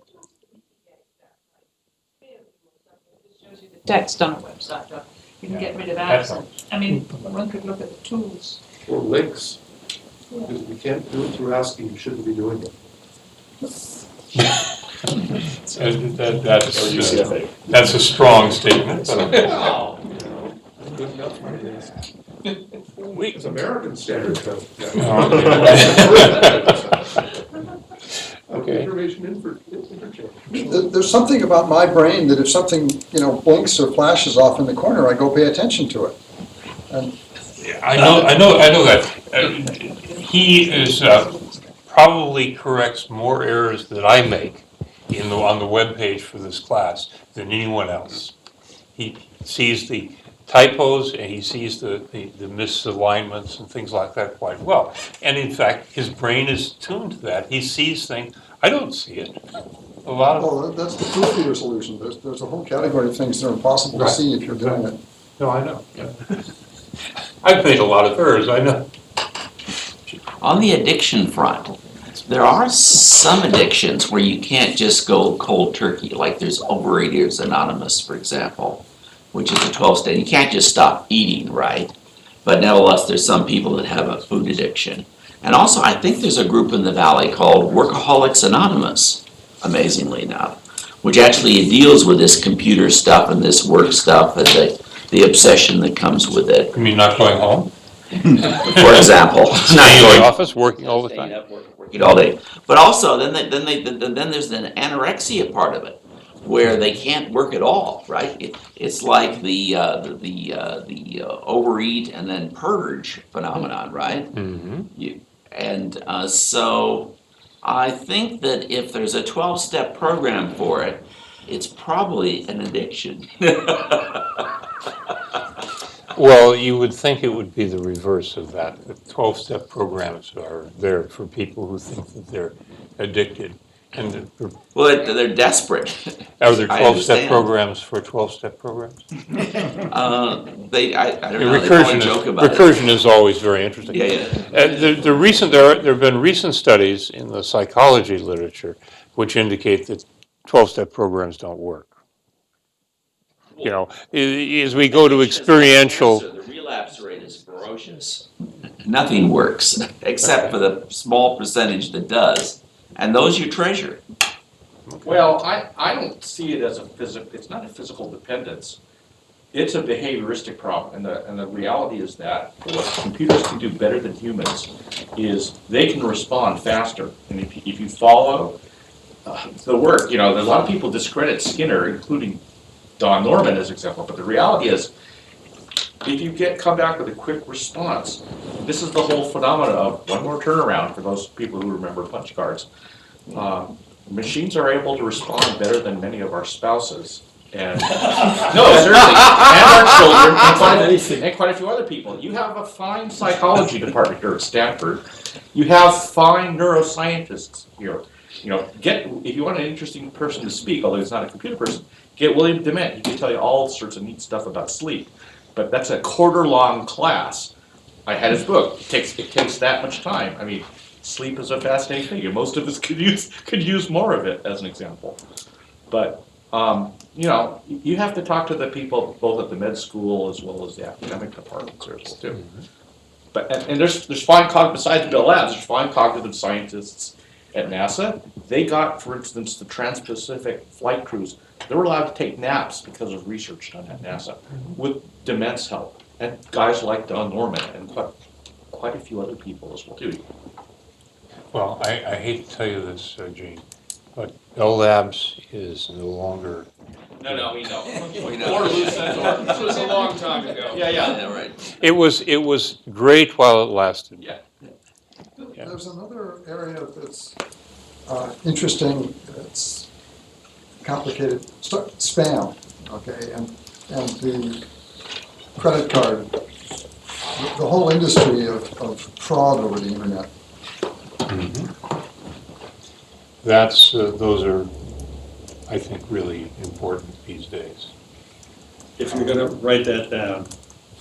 Text on a website, or you can get rid of ads. I mean, one could look at the tools. Or links. Because we can't do it through asking, you shouldn't be doing it. That's a strong statement. Wow. Good enough for this. It's American standard code. Okay. Information interchange. There's something about my brain that if something, blinks or flashes off in the corner, I go pay attention to it. And I know that. He is probably corrects more errors that I make on the web page for this class than anyone else. He sees the typos and he sees the misalignments and things like that quite well. And in fact, his brain is tuned to that. He sees things, I don't see it. A lot of, Well, that's the proof reader solution. There's a whole category of things that are impossible to Right. see if you're doing it. no, I know. I've made a lot of errors, I know. On the addiction front, there are some addictions where you can't just go cold turkey, like there's Overeaters Anonymous, for example, which is a 12-step. You can't just stop eating, right? But nevertheless, there's some people that have a food addiction. And also, I think there's a group in the Valley called Workaholics Anonymous, amazingly enough, which actually deals with this computer stuff and this work stuff and the obsession that comes with it. You mean not going home? For example, not Staying in going the office, working all the staying time? up, working all day. But also, then there's an anorexia part of it, where they can't work at all, right? It's like the overeat and then purge phenomenon, right? Mm-hmm. So I think that if there's a 12-step program for it, it's probably an addiction. Well, you would think it would be the reverse of that. The 12-step programs are there for people who think that they're addicted. And Well, they're desperate. are there I 12-step understand. programs for 12-step programs? I don't know, they probably joke about it. Recursion is always very interesting. Yeah. There have been recent studies in the psychology literature which indicate that 12-step programs don't work. You know, as we go to experiential. The relapse rate is ferocious. Nothing works except for the small percentage that does, and those you treasure. Well, I don't see it as it's not a physical dependence. It's a behavioristic problem, and the reality is that what computers can do better than humans is they can respond faster. And if you follow the work, there's a lot of people discredit Skinner, including Don Norman as an example, but the reality is, if you come back with a quick response, this is the whole phenomena of one more turnaround for those people who remember punch cards. Machines are able to respond better than many of our spouses. And no, seriously, and our children, and quite a few other people. You have a fine psychology department here at Stanford. You have fine neuroscientists here. If you want an interesting person to speak, although he's not a computer person, get William Dement. He can tell you all sorts of neat stuff about sleep. But that's a quarter-long class. I had his book. It takes that much time. I mean, sleep is a fascinating thing, and most of us could use more of it, as an example. But you have to talk to the people both at the med school as well as the academic departments too. Mm-hmm. But and there's fine besides Bill Labs, there's fine cognitive scientists at NASA. They got, for instance, the Trans-Pacific flight crews. They were allowed to take naps because of research done at NASA with Dement's help, and guys like Don Norman and quite a few other people as well too. Well, I hate to tell you this, Gene, but Bell Labs is no longer. No, we know. This was a long time ago. Yeah, right. It was great while it lasted. Yeah. There's another area that's interesting, it's complicated, spam, okay, and the credit card, the whole industry of fraud over the internet. Mm-hmm. Those are, I think, really important these days. If you're gonna write that down,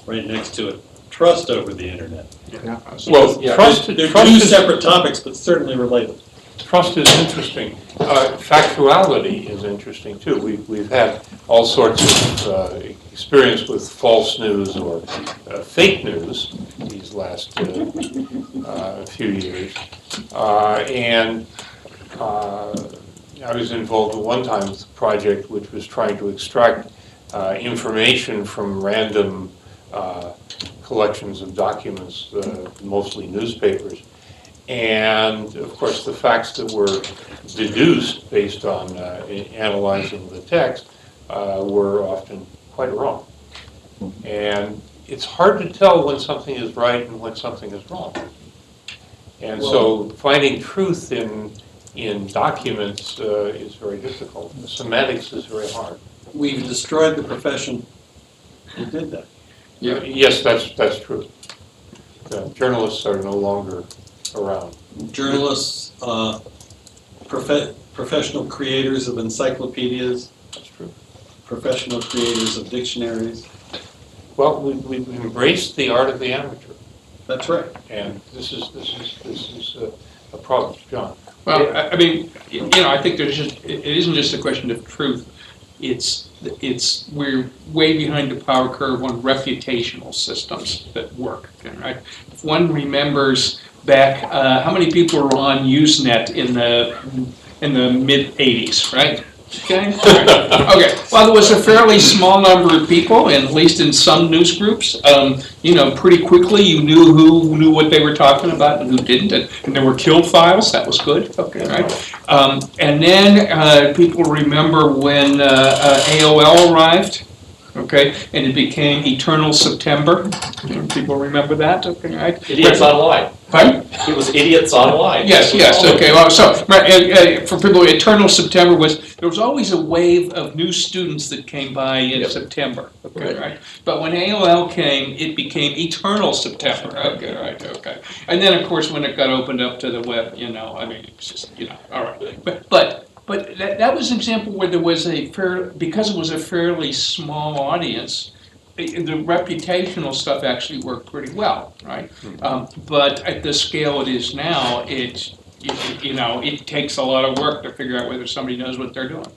right next to it, trust over the internet. Well, trust They're two separate topics, but certainly related. Trust is interesting. Factuality is interesting too. We've had all sorts of experience with false news or fake news these last few years. And I was involved at one time with a project which was trying to extract information from random collections of documents, mostly newspapers. And of course, the facts that were deduced based on analyzing the text were often quite wrong. And it's hard to tell when something is right and when something is wrong. And so finding truth in in documents is very difficult. The semantics is very hard. We've destroyed the profession who did that. Yes, that's true. Journalists are no longer around. Journalists, professional creators of encyclopedias, That's true. professional creators of dictionaries. Well, we've embraced the art of the amateur, That's right. and this is a problem, John. Well, I mean, I think it isn't just a question of truth. We're way behind the power curve on reputational systems that work, right? If one remembers back, how many people were on Usenet in the mid-'80s, right? Okay. Okay. Well, there was a fairly small number of people, and at least in some news groups, pretty quickly you knew who knew what they were talking about and who didn't, and there were killed files. That was good. Okay, right. And then people remember when AOL arrived. Okay, and it became Eternal September. People remember that? Okay, right. Idiots online. Pardon? It was idiots online. Yes, okay, well, so, for people, Eternal September there was always a wave of new students that came by in September, okay, right? But when AOL came, it became Eternal September, okay, right, okay. And then, of course, when it got opened up to the web, it was just, all right. But that was an example where there was because it was a fairly small audience, the reputational stuff actually worked pretty well, right? But at the scale it is now, it takes a lot of work to figure out whether somebody knows what they're doing.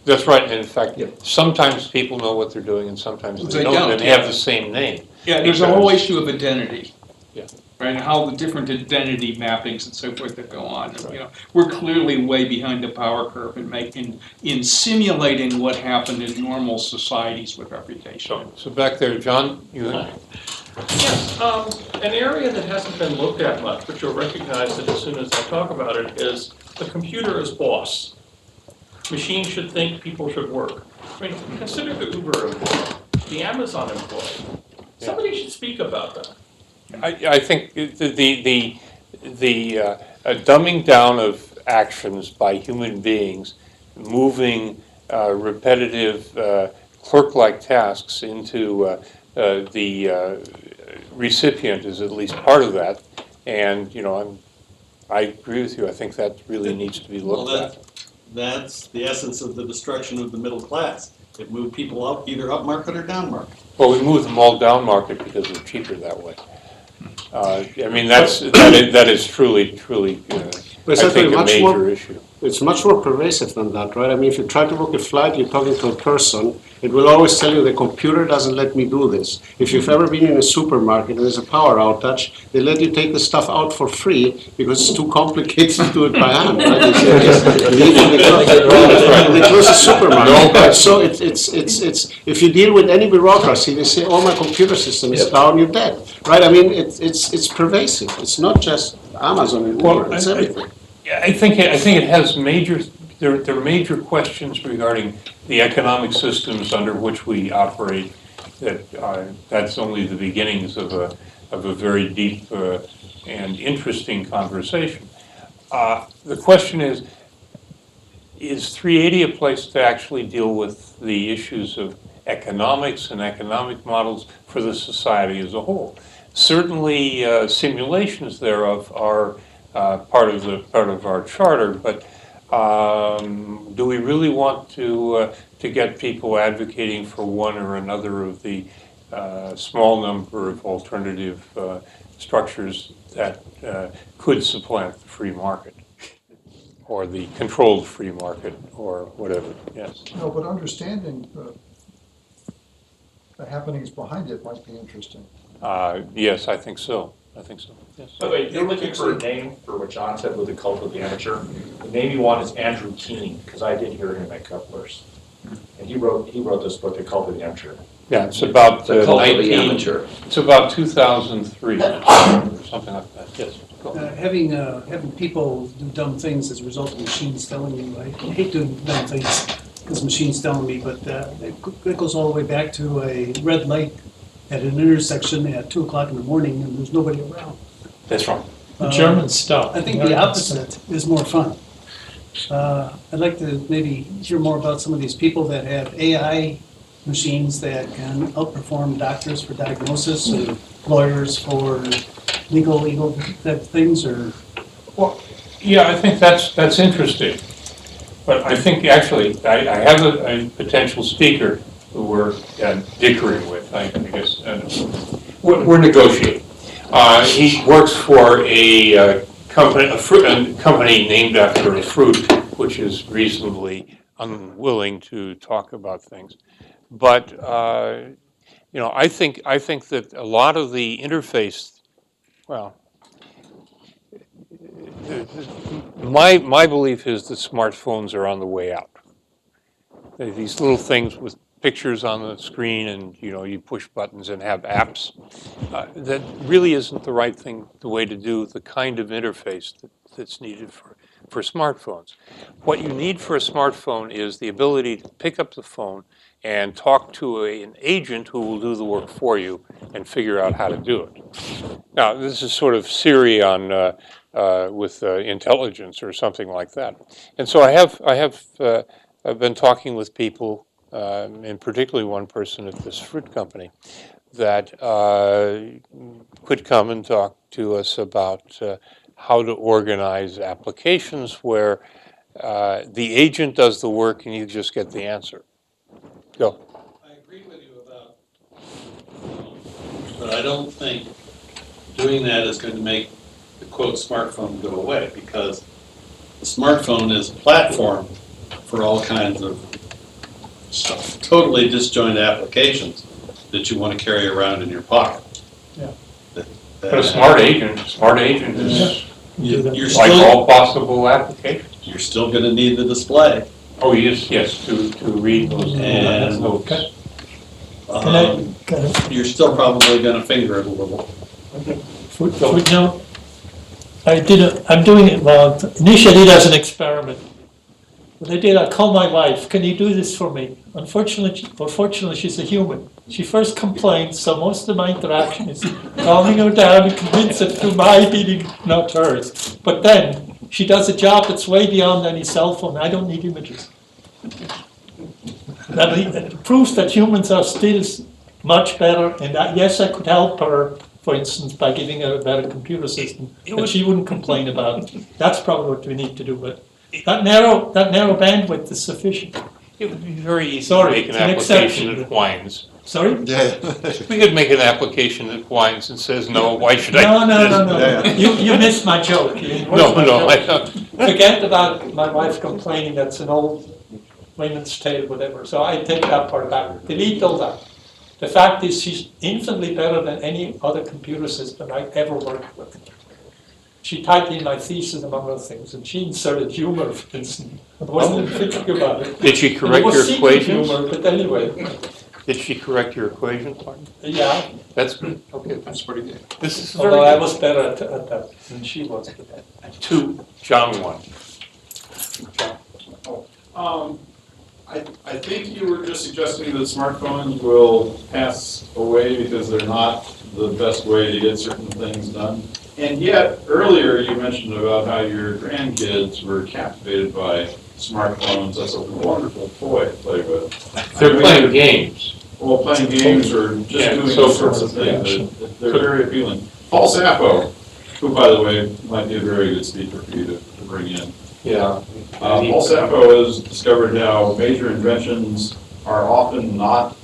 That's right. And in fact, sometimes people know what they're doing, and sometimes they don't, and have the same name. Yeah, there's a whole issue of identity. Yeah. Right, and how the different identity mappings and so forth that go on. Right. We're clearly way behind the power curve in simulating what happened in normal societies with reputation. So back there, John, you. Yes, an area that hasn't been looked at much, but you'll recognize it as soon as I talk about it, is the computer as boss. Machines should think, people should work. I mean, consider the Uber employee, the Amazon employee. Somebody should speak about that. I think the dumbing down of actions by human beings, moving repetitive clerk-like tasks into the recipient is at least part of that. And I agree with you. I think that really needs to be looked at. That's the essence of the destruction of the middle class. It moved people up, either up market or down market. Well, we move them all down market because they're cheaper that way. That is truly, I think, a major issue. It's much more pervasive than that, right? I mean, if you try to book a flight, you're talking to a person, it will always tell you the computer doesn't let me do this. If you've ever been in a supermarket and there's a power outage, they let you take the stuff out for free because it's too complicated to do it by hand, right? They close the supermarket. Right? So it's if you deal with any bureaucracy, they say, oh, my computer system is down, you're dead, right? I mean, it's pervasive. It's not just Amazon and Uber, it's everything. I think it has there are major questions regarding the economic systems under which we operate. That's only the beginnings of a very deep and interesting conversation. The question is 380 a place to actually deal with the issues of economics and economic models for the society as a whole? Certainly, simulations thereof are part of our charter, but do we really want to get people advocating for one or another of the small number of alternative structures that could supplant the free market or the controlled free market or whatever? Yes. No, but understanding the happenings behind it might be interesting. Yes, I think so. Yes. By the way, you're looking for a name for what John said with the cult of the amateur. The name you want is Andrew Keene, because I did hear him at Kepler's. And he wrote this book, The Cult of the Amateur. Yeah, it's about The Cult of the Amateur. It's about 2003 or something like that. Yes. Having people do dumb things as a result of machines telling you. I hate doing dumb things because machines telling me, but it goes all the way back to a red light at an intersection at 2 o'clock in the morning and there's nobody around. That's right. German stuff. I think the opposite is more fun. I'd like to maybe hear more about some of these people that have AI machines that can outperform doctors for diagnosis or lawyers for legal type things, or Well, yeah, I think that's interesting. But I think actually, I have a potential speaker who we're dickering with, I guess. We're negotiating. He works for a company named after a fruit, which is reasonably unwilling to talk about things. But I think that a lot of the interface, well, my belief is that smartphones are on the way out. These little things with pictures on the screen, and you push buttons and have apps. That really isn't the right thing, the way to do the kind of interface that's needed for smartphones. What you need for a smartphone is the ability to pick up the phone and talk to an agent who will do the work for you and figure out how to do it. Now, this is sort of Siri on with intelligence or something like that. And so I've been talking with people, and particularly one person at this fruit company, that could come and talk to us about how to organize applications where the agent does the work and you just get the answer. Go. I agree with you about, but I don't think doing that is going to make the quote smartphone go away, because the smartphone is a platform for all kinds of totally disjointed applications that you want to carry around in your pocket. Yeah. But a smart agent is you're like still, all possible applications. you're still going to need the display. Oh, yes, to read those. And Okay. You're still probably going to finger it a little. Footnote. I'm doing it, well, initially I did as an experiment. What I did, I called my wife, can you do this for me? Fortunately, she's a human. She first complained, so most of my interaction is calming her down and convince it through my meeting, not hers. But then, she does a job that's way beyond any cell phone. I don't need images. That proves that humans are still much better, and yes, I could help her, for instance, by giving her a better computer system, but she wouldn't complain about it. That's probably what we need to do, but that narrow bandwidth is sufficient. It would be very easy Sorry, to make an it's an application exception. that whines. Sorry? We could make an application that whines and says, no, why should I? No. You missed my joke. No, I don't. Forget about my wife complaining, that's an old women's tale, whatever. So I take that part back. Delete all that. The fact is she's infinitely better than any other computer system I've ever worked with. She typed in my thesis, among other things, and she inserted humor, for instance. I wasn't even thinking about it. Did she correct your secret equations? humor, but anyway. Did she correct your equation? Yeah. That's good. Okay. That's pretty good. This is Although I very was better at that than she was. two. John one. I think you were just suggesting that smartphones will pass away because they're not the best way to get certain things done. And yet, earlier you mentioned about how your grandkids were captivated by smartphones. That's a wonderful toy to play with. They're playing games. Well, playing games or just doing so all sorts of things. They're very appealing. Paul Sappo, who, by the way, might be a very good speaker for you to bring in. Yeah. Paul Sappo has discovered how major inventions are often not,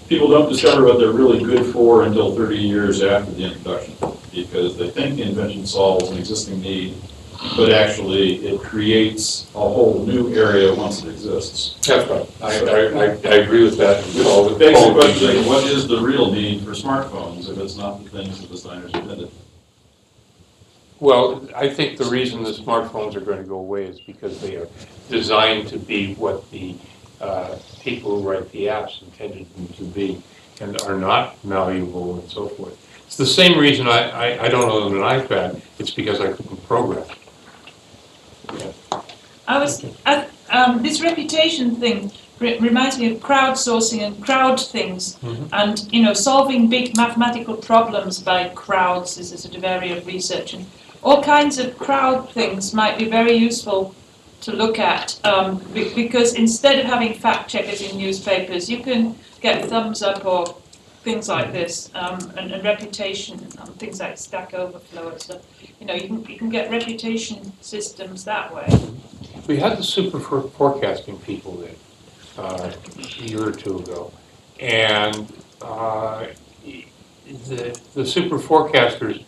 people don't discover what they're really good for until 30 years after the introduction, because they think the invention solves an existing need, but actually it creates a whole new area once it exists. That's right. I agree with that. It begs the question, what is the real need for smartphones if it's not the things the designers invented? Well, I think the reason the smartphones are going to go away is because they are designed to be what the people who write the apps intended them to be, and are not malleable and so forth. It's the same reason I don't own an iPad. It's because I couldn't program. Yeah. This reputation thing reminds me of crowdsourcing and crowd things, and solving big mathematical problems by crowds is a sort of area of research, and all kinds of crowd things might be very useful to look at, because instead of having fact checkers in newspapers, you can get thumbs up or things like this, and reputation, things like Stack Overflow and stuff. You know, you can get reputation systems that way. We had the super forecasting people in a year or two ago, and the super forecasters,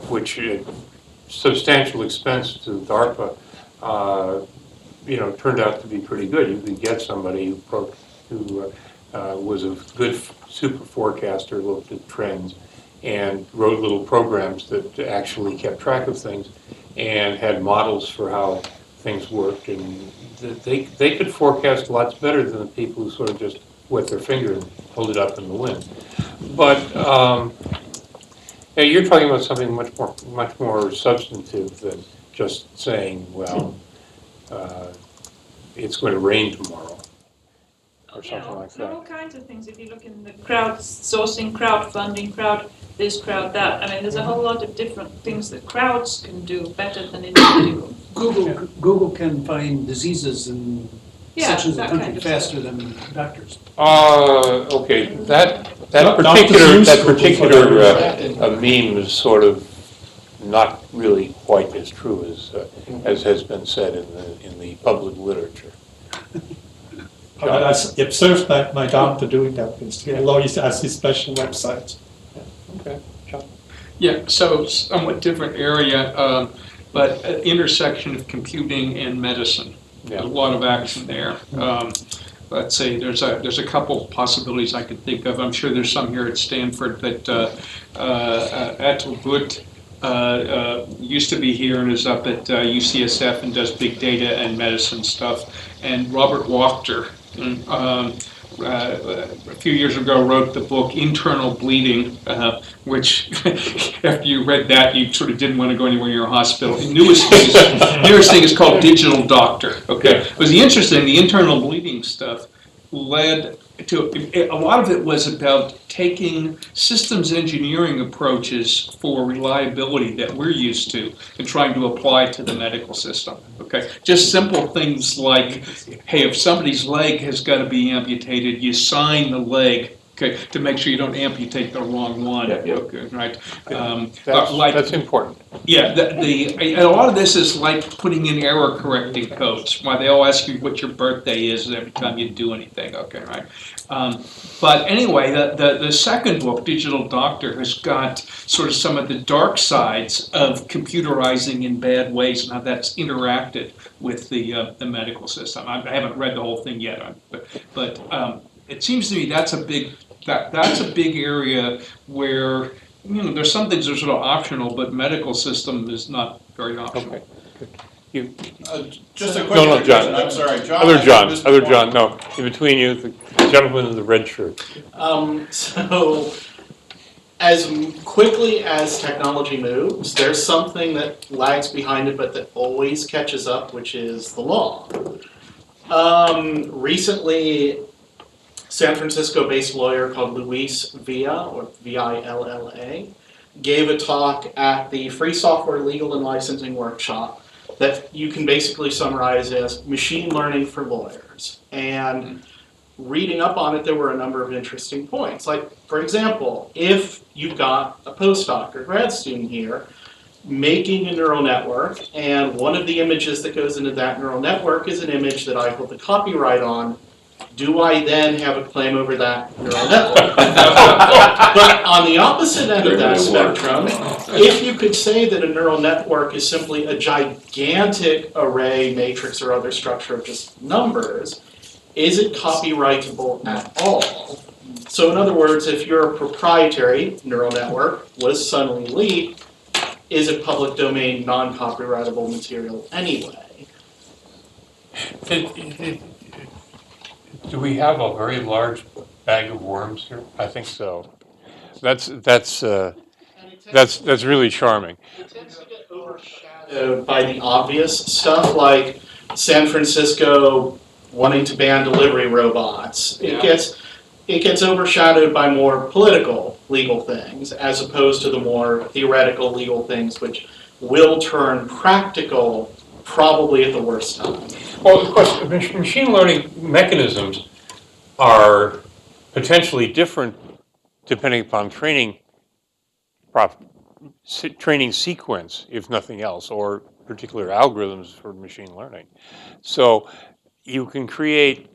which substantial expense to DARPA, you know, turned out to be pretty good. You could get somebody who was a good super forecaster, looked at trends, and wrote little programs that actually kept track of things and had models for how things worked. And they could forecast lots better than the people who sort of just wet their finger and hold it up in the wind. But yeah, you're talking about something much more substantive than just saying, well, it's going to rain tomorrow, or something like There are that. all kinds of things. If you look in the crowdsourcing, crowdfunding, crowd this, crowd that. I mean, there's a whole lot of different things that crowds can do better than individuals. Google can find diseases in sections of the that country kind of faster than doctors. Okay, that particular meme is sort of not really quite as true as has been said in the public literature. I observed my doctor doing that. He always has his special websites. Okay, John. Yeah, so somewhat different area, but an intersection of computing and medicine. Yeah. A lot of action there. Let's say there's a couple possibilities I could think of. I'm sure there's some here at Stanford, but Atul Butt used to be here and is up at UCSF and does big data and medicine stuff. And Robert Wachter, a few years ago, wrote the book Internal Bleeding, which after you read that, you sort of didn't want to go anywhere near a hospital. The newest thing is called Digital Doctor. Okay, it was interesting. The internal bleeding stuff led to a lot of it was about taking systems engineering approaches for reliability that we're used to and trying to apply to the medical system. Okay, just simple things like, hey, if somebody's leg has got to be amputated, you sign the leg. Okay, to make sure you don't amputate the wrong one. Yeah. Okay, right. That's important. Yeah, and a lot of this is like putting in error correcting codes. Why they all ask you what your birthday is every time you do anything. Okay, right. But anyway, the second book, Digital Doctor, has got sort of some of the dark sides of computerizing in bad ways and how that's interacted with the medical system. I haven't read the whole thing yet, but it seems to me that's a big area where, you know, there's some things that are sort of optional, but medical system is not very optional. Okay. Just a quick No, John. I'm sorry, John. Other John, no. In between you, the gentleman in the red shirt. So, as quickly as technology moves, there's something that lags behind it, but that always catches up, which is the law. Recently, San Francisco-based lawyer called Luis Villa, or Villa, gave a talk at the Free Software Legal and Licensing Workshop that you can basically summarize as machine learning for lawyers. And reading up on it, there were a number of interesting points. Like, for example, if you've got a postdoc or grad student here making a neural network, and one of the images that goes into that neural network is an image that I hold the copyright on, do I then have a claim over that neural network? But on the opposite end of that spectrum, if you could say that a neural network is simply a gigantic array, matrix, or other structure of just numbers, is it copyrightable at all? So in other words, if your proprietary neural network was suddenly leaked, is it public domain, non-copyrightable material anyway? Do we have a very large bag of worms here? I think so. That's really charming. It tends to get overshadowed by the obvious stuff, like San Francisco wanting to ban delivery robots. It gets overshadowed by more political legal things, as opposed to the more theoretical legal things, which will turn practical probably at the worst time. Well, of course, machine learning mechanisms are potentially different depending upon training sequence, if nothing else, or particular algorithms for machine learning. So you can create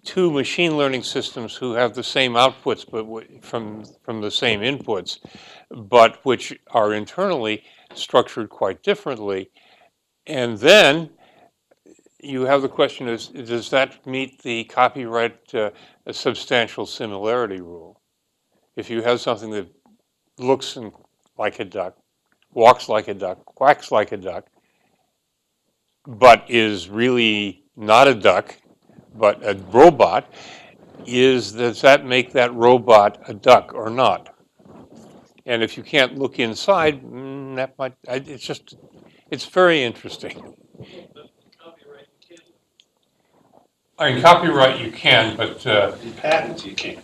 two machine learning systems who have the same outputs, but from the same inputs, but which are internally structured quite differently. And then you have the question is, does that meet the copyright substantial similarity rule? If you have something that looks like a duck, walks like a duck, quacks like a duck, but is really not a duck, but a robot, does that make that robot a duck or not? And if you can't look inside, that might, it's very interesting. In copyright you can, but In patents, you can't.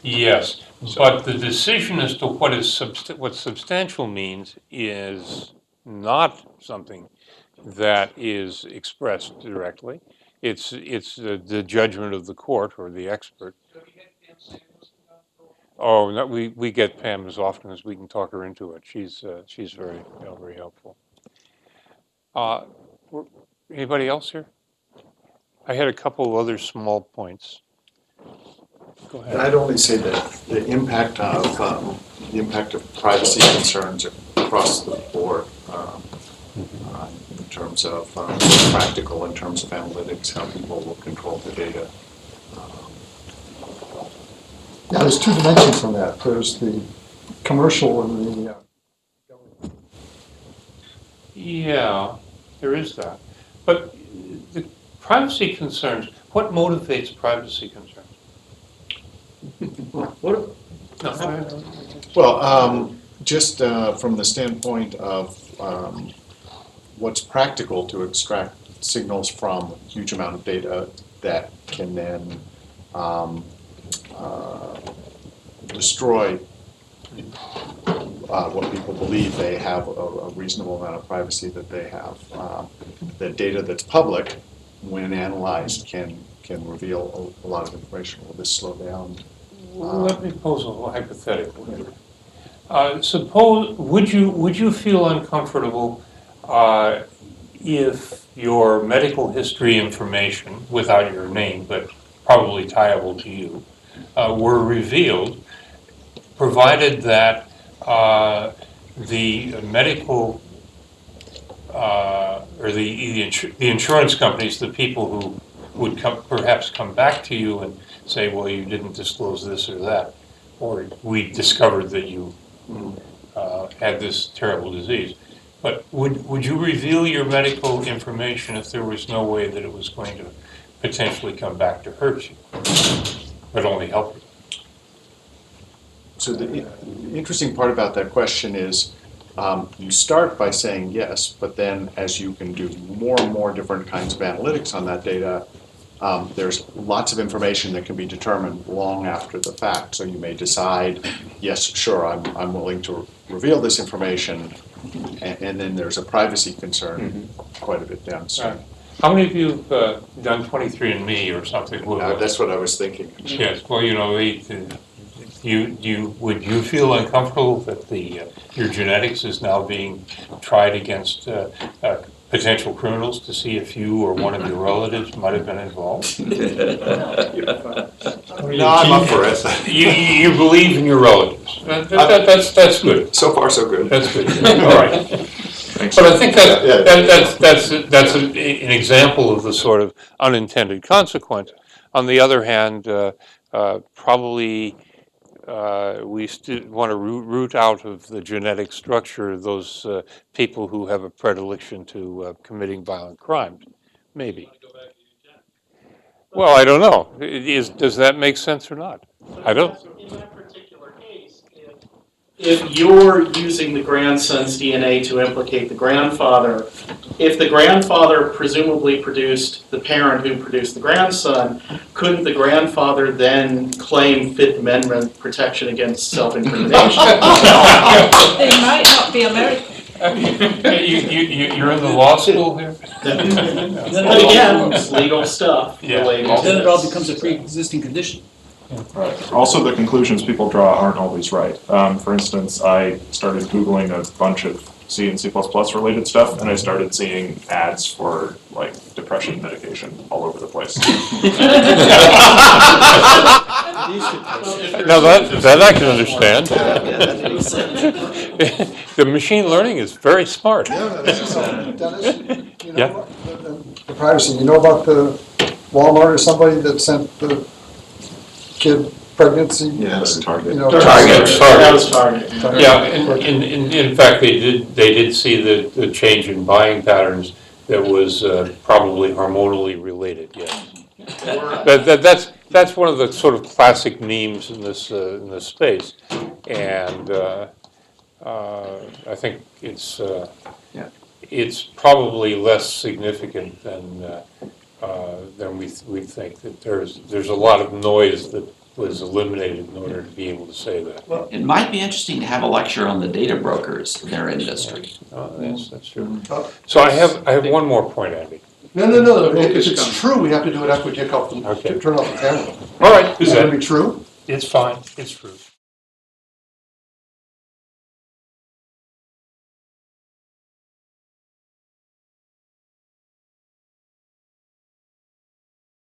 yes, but the decision as to what substantial means is not something that is expressed directly. It's the judgment of the court or the expert. Oh, no, we get Pam as often as we can talk her into it. She's very very helpful. Anybody else here? I had a couple other small points. Go ahead. I'd only say that the impact of privacy concerns across the board, in terms of practical, in terms of analytics, how people will control the data. Yeah, there's two dimensions on that. There's the commercial and the government. Yeah, there is that. But the privacy concerns, what motivates privacy concerns? Well, just from the standpoint of what's practical to extract signals from a huge amount of data that can then destroy what people believe they have a reasonable amount of privacy that they have. The data that's public, when analyzed, can reveal a lot of information. Will this slow down? Let me pose a hypothetical here. Suppose, would you feel uncomfortable if your medical history information, without your name, but probably tieable to you, were revealed, provided that the medical or the insurance companies, the people who would perhaps come back to you and say, well, you didn't disclose this or that, or we discovered that you had this terrible disease. But would you reveal your medical information if there was no way that it was going to potentially come back to hurt you, but only help you? So the interesting part about that question is you start by saying yes, but then as you can do more and more different kinds of analytics on that data, there's lots of information that can be determined long after the fact. So you may decide, yes, sure, I'm willing to reveal this information, and then there's a privacy concern quite a bit downstream. Right. How many of you have done 23andMe or something? That's what I was thinking. Yes, well, you know, would you feel uncomfortable that your genetics is now being tried against potential criminals to see if you or one of your relatives might have been involved? No, I'm up for it. You believe in your relatives. That's good. So far, so good. That's good. All right. But I think that's an example of the sort of unintended consequence. On the other hand, probably we still want to root out of the genetic structure those people who have a predilection to committing violent crimes. Maybe. Well, I don't know. Does that make sense or not? I don't. In that particular case, if you're using the grandson's DNA to implicate the grandfather, if the grandfather presumably produced the parent who produced the grandson, couldn't the grandfather then claim Fifth Amendment protection against self-incrimination? They might not be American. You're in the law school here? Then But again, it's legal stuff Yeah. related to Then it all this. becomes a pre-existing condition. Also, the conclusions people draw aren't always right. For instance, I started Googling a bunch of C and C++ related stuff, and I started seeing ads for like depression medication all over the place. Now that I can understand. The machine learning is very smart. Dennis, you Yeah. know, the privacy, you know about the Walmart or somebody that sent the kid pregnancy? Yes, Target. You know, Target. That was Target. Yeah, in fact, they did see the change in buying patterns that was probably hormonally related, yes. That's one of the sort of classic memes in this space, and I think it's probably less significant than we think. That there's a lot of noise that was eliminated in order to be able to say that. It might be interesting to have a lecture on the data brokers in their industry. That's true. So I have one more point, Andy. No, if it's true, we have to do it after we turn off the camera. All right. Is that gonna be true? It's fine. It's true.